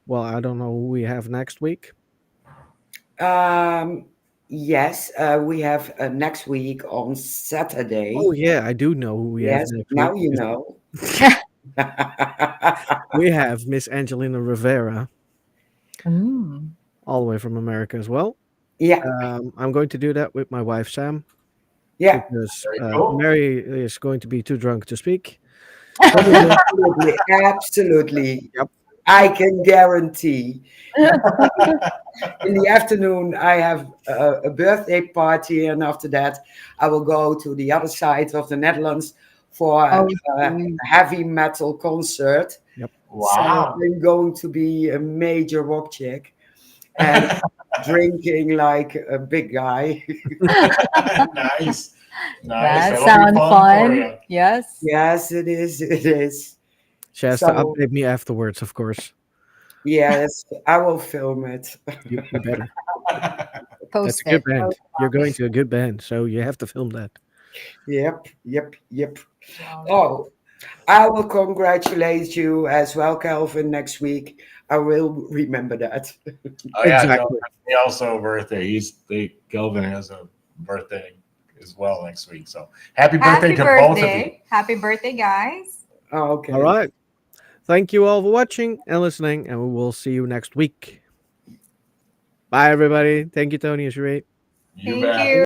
well, I don't know who we have next week. um, yes, we have next week on Saturday. Oh yeah, I do know who we have Yes, next now week. you know. We have Miss Angelina Rivera, Mm. all the way from America as well. Yeah, I'm going to do that with my wife Sam yeah, because Very cool. Mary is going to be too drunk to speak. absolutely, absolutely. Yep. I can guarantee. In the afternoon, I have a birthday party, and after that, I will go to the other side of the Netherlands for Oh, a sweet. heavy metal concert. Yep. So Wow. I'm going to be a major rock chick and drinking like a big guy. Nice. That That'll be sounds for fun. you. Yes. Yes, it is. It is. She has to So update me afterwards, of course. yes, I will film it. You better. That's Post a good it. band. You're going to a good band, so you have to film that. Yep, yep, yep. Wow. Oh, I will congratulate you as well, Calvin, next week. I will remember that. Oh yeah, Exactly. he also a birthday. Kelvin has a birthday as well next week. So happy birthday Happy to both of you. birthday. Happy birthday, guys. Okay. All right. Thank you all for watching and listening, and we will see you next week. Bye, everybody. Thank you, Tony and Cherie. You Thank bet. you.